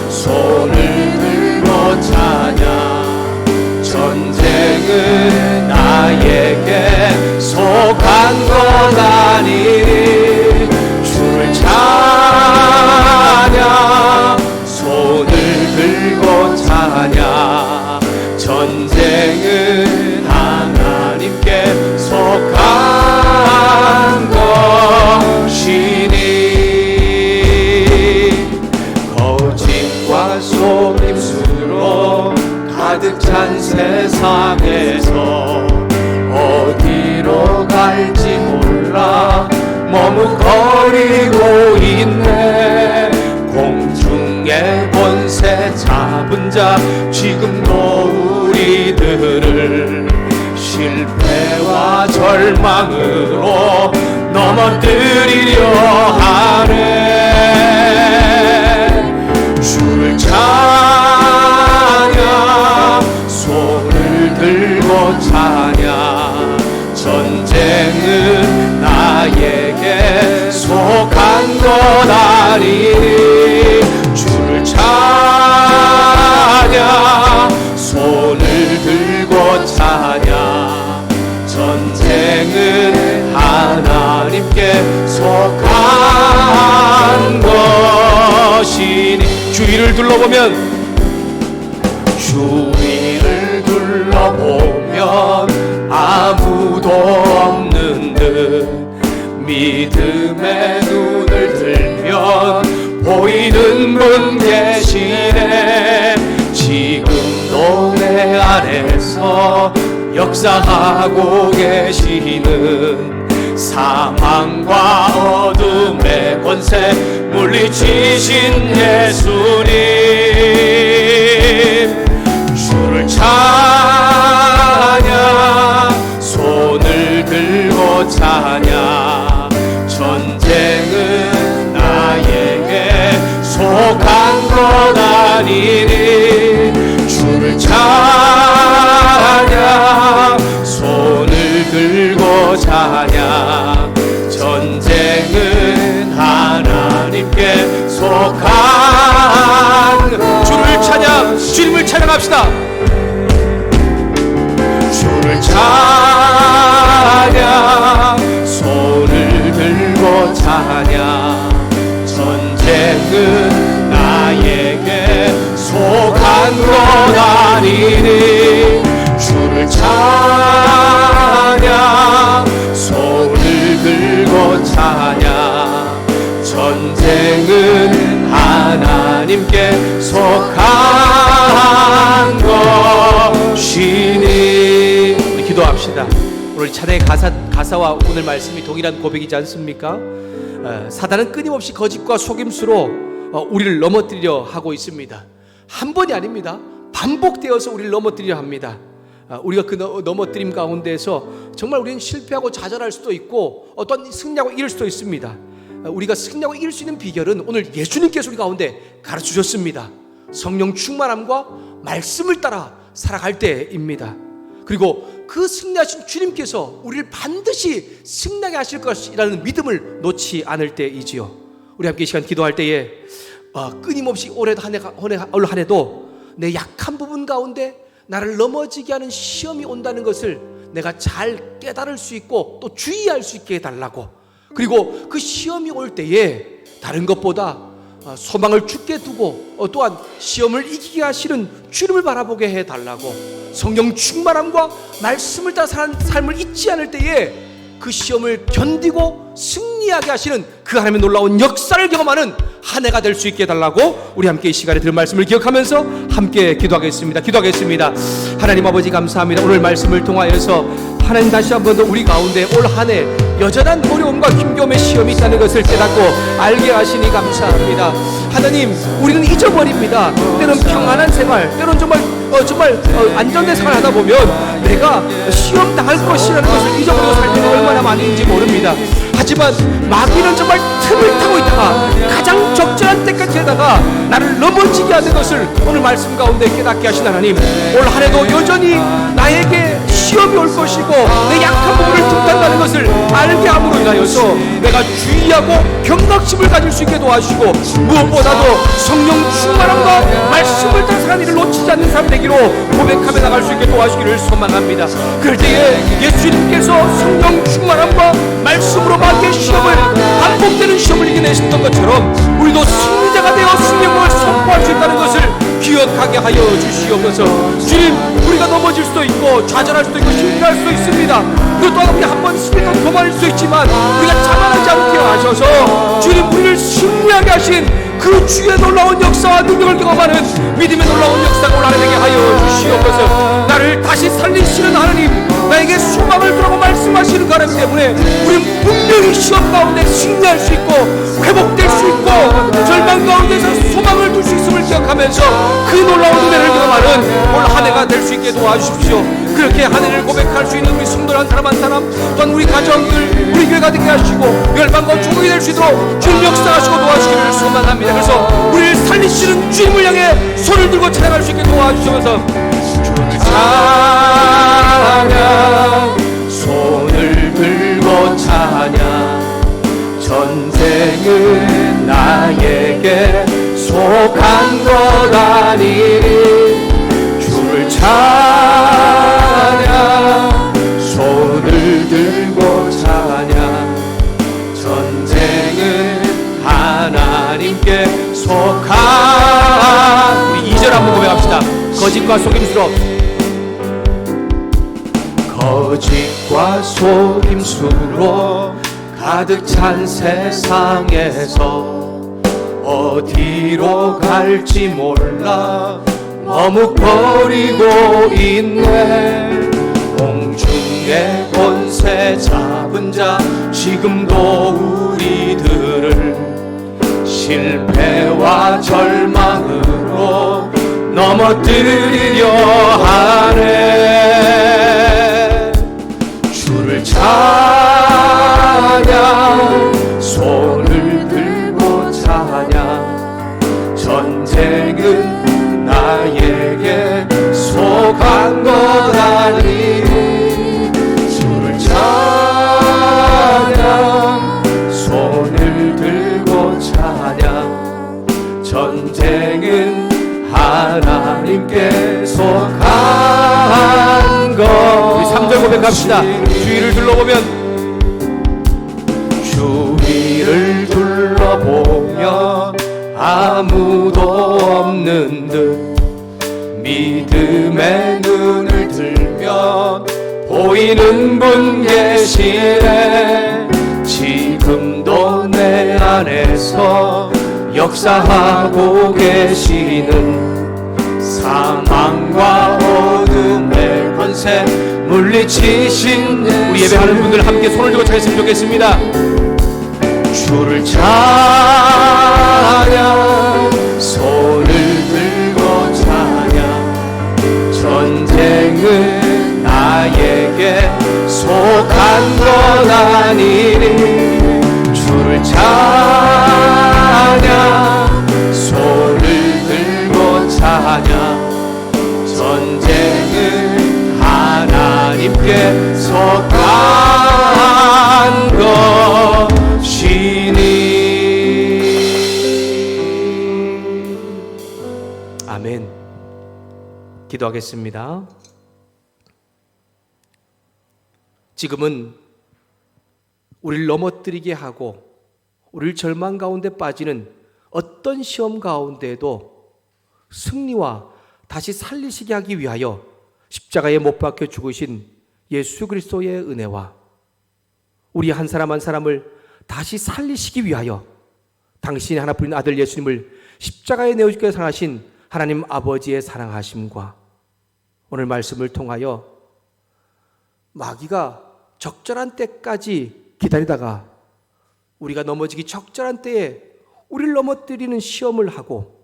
손을 들고 찬양 전쟁은 나에게 속한 것 아니니 주를 찬양 손을 들고 찬양 전쟁은 하나님께 속한 것이니 거짓과 속임수로 가득 찬 세상에서 어디로 갈지 몰라 머뭇거리고 있네. 공중의 권세 잡은 자 지금도 우리들을 실패와 절망으로 넘어뜨리려 하네. 주를 찬양 손을 들고 찬양 전쟁은 나에게 속한 것 아니니 주를 찬양 손을 들고 찬양 전쟁은 하나님께 속한 것이니. 주위를 둘러보면 주위를 둘러보면 아무도 없는 듯 믿음의 눈을 들면 보이는 분 계시네. 지금도 내 안에서 역사하고 계시는 사망과 어둠의 권세 물리치신 예수님 주를 찬양 손을 들고 찬양 전쟁은 나에게 속한 것 아니니 주를 찬양 손을 들고 찬양 전쟁은 하나님께 속한 주를 찬양, 주님을 찬양합시다. 주를 찬양 손을 들고 찬양 전쟁은 나에게 속한 것 아니니 주를 찬양 손을 들고 찬양 전쟁은 하나님께 속한 것이니. 우리 기도합시다. 오늘 찬양의 가사와 오늘 말씀이 동일한 고백이지 않습니까? 사단은 끊임없이 거짓과 속임수로 우리를 넘어뜨리려 하고 있습니다. 한 번이 아닙니다. 반복되어서 우리를 넘어뜨리려 합니다. 우리가 그 넘어뜨림 가운데에서 정말 우리는 실패하고 좌절할 수도 있고 어떤 승리하고 이길 수도 있습니다. 우리가 승리하고 이길 수 있는 비결은 오늘 예수님께서 우리 가운데 가르치셨습니다. 성령 충만함과 말씀을 따라 살아갈 때입니다. 그리고 그 승리하신 주님께서 우리를 반드시 승리하게 하실 것이라는 믿음을 놓지 않을 때이지요. 우리 함께 이 시간 기도할 때에 끊임없이 올 한 해도 내 약한 부분 가운데 나를 넘어지게 하는 시험이 온다는 것을 내가 잘 깨달을 수 있고 또 주의할 수 있게 해달라고. 그리고 그 시험이 올 때에 다른 것보다 소망을 죽게 두고 또한 시험을 이기게 하시는 주님을 바라보게 해달라고, 성령 충만함과 말씀을 따라 사는 삶을 잊지 않을 때에 그 시험을 견디고 승리하게 하시는 그 하나님의 놀라운 역사를 경험하는 한 해가 될 수 있게 해달라고 우리 함께 이 시간에 들은 말씀을 기억하면서 함께 기도하겠습니다. 하나님 아버지 감사합니다. 오늘 말씀을 통하여서 하나님 다시 한 번 더 우리 가운데 올 한 해 여전한 어려움과 힘겨움의 시험이 있다는 것을 깨닫고 알게 하시니 감사합니다. 하나님, 우리는 잊어버립니다. 때론 평안한 생활, 때론 정말 안전된 생활을 하다 보면 내가 시험 당할 것이라는 것을 잊어버리고 살 때가 얼마나 많은지 모릅니다. 하지만 마귀는 정말 틈을 타고 있다가 가장 적절한 때까지 하다가 나를 넘어지게 하는 것을 오늘 말씀 가운데 깨닫게 하신 하나님, 올 한 해도 여전히 나에게 시험이 올 것이고 내 약한 부분을 틈탄다는 것을 알게 함으로 인하여서 내가 주의하고 경각심을 가질 수 있게 도와주시고, 무엇보다도 성령 충만함과 말씀을 따라 사는 일을 놓치지 않는 사람 되기로 고백하며 나갈 수 있게 도와주시기를 소망합니다. 그럴 때에 예수님께서 성령 충만함과 말씀으로 마귀의 시험을, 반복되는 시험을 이겨내셨던 것처럼 우리도 승리자가 되어 승리를 선포할 수 있다는 것을 기억하게 하여 주시옵소서. 주님, 우리가 넘어질 수도 있고 좌절할 수도 있고 실패할 수도 있습니다. 또 또한 우리 한번 스피드가 도망칠 수 있지만 우리가 자만하지 않게 하셔서 주님, 우리를 승리하게 하신 그 주의 놀라운 역사와 능력을 경험하는 믿음의 놀라운 역사가 올라가게 하여 주시옵소서. 나를 다시 살리시는 하나님, 나에게 소망을 주라고 말씀하시는 하나님 때문에 우리는 분명히 시험 가운데 승리할 수 있고 회복될 수 있고 절망 가운데서 소망을 둘 수 있음을 기억하면서 그 놀라운 은혜를 경험하는 올 한 해가 될 수 있게 도와주십시오. 그렇게 한 해를 고백할 수 있는 우리 성도 한 사람 한 사람, 또한 우리 가정들, 우리 교회가 되게 하시고 열방과 조국이 될 수 있도록 주님 역사하시고 도와주시기를 소망합니다. 그래서 우리를 살리시는 주님을 향해 손을 들고 찬양할 수 있게 도와주시면서 주를 찬양, 손을 들고 찬양, 전쟁은 나에게 속한 것 아니니 주를 찬양, 손을 들고 찬양, 전쟁은 하나님께 속한. 우리 2절 한번 고백합시다. 거짓과 속임수로, 거짓과 속임수로 가득 찬 세상에서 어디로 갈지 몰라 머뭇거리고 있네. 공중의 권세 잡은 자 지금도 우리들을 실패와 절망으로 넘어뜨리려 하네. 주를 찬양, 손을 들고 찬양, 전쟁은 나에게 속한 것 아니니 주를 찬양, 손을 들고 찬양, 전쟁은 하나님께 속한 것. 우리 3절 고백합시다. 주위를 둘러보면, 주위를 둘러보면 아무도 없는 듯 믿음의 눈을 들면 보이는 분 계시네. 지금도 내 안에서 역사하고 계시는 사망과 어둠의 권세 물리치신. 우리 예배하는 분들 함께 손을 들고 찬양했으면 좋겠습니다. 주를 찬양, 손을 들고 찬양, 전쟁은 나에게 속한 것 아니니 주를 찬양, 손을 들고 찬양, 전쟁은 하나님께 속한 것이니. 아멘. 기도하겠습니다. 지금은 우리를 넘어뜨리게 하고 우리를 절망 가운데 빠지는 어떤 시험 가운데에도 승리와 다시 살리시게 하기 위하여 십자가에 못 박혀 죽으신 예수 그리스도의 은혜와 우리 한 사람 한 사람을 다시 살리시기 위하여 당신의 하나뿐인 아들 예수님을 십자가에 내어주게 사랑하신 하나님 아버지의 사랑하심과 오늘 말씀을 통하여 마귀가 적절한 때까지 기다리다가 우리가 넘어지기 적절한 때에 우리를 넘어뜨리는 시험을 하고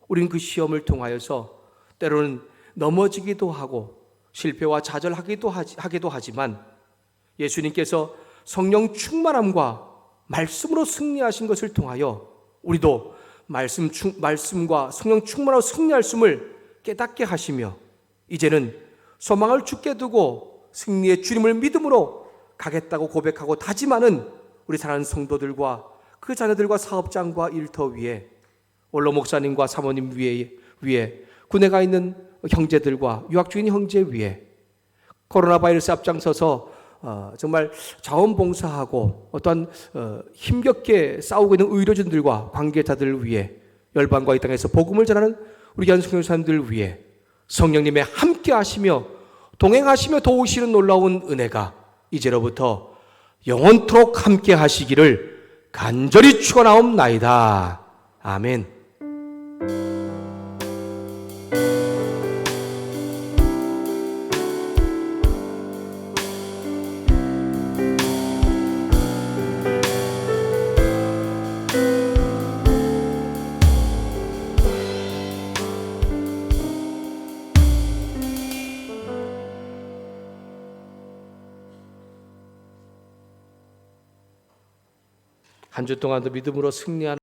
우리는 그 시험을 통하여서 때로는 넘어지기도 하고 실패와 좌절하기도 하지만 예수님께서 성령 충만함과 말씀으로 승리하신 것을 통하여 우리도 말씀과 성령 충만하고 승리할 셈을 깨닫게 하시며 이제는 소망을 굳게 두고 승리의 주님을 믿음으로 가겠다고 고백하고 다짐하는 우리 사랑하는 성도들과 그 자녀들과 사업장과 일터 위에 원로 목사님과 사모님 위에 군에 가 있는 형제들과 유학 중인 형제 위에 코로나 바이러스 앞장서서 정말 자원봉사하고 어떠한 힘겹게 싸우고 있는 의료진들과 관계자들을 위해 열방과 이 땅에서 복음을 전하는 우리 귀한 성도님들 위해 성령님의 함께 하시며 동행하시며 도우시는 놀라운 은혜가 이제로부터 영원토록 함께 하시기를 간절히 축원하옵나이다. 아멘. 한 주 동안도 믿음으로 승리하는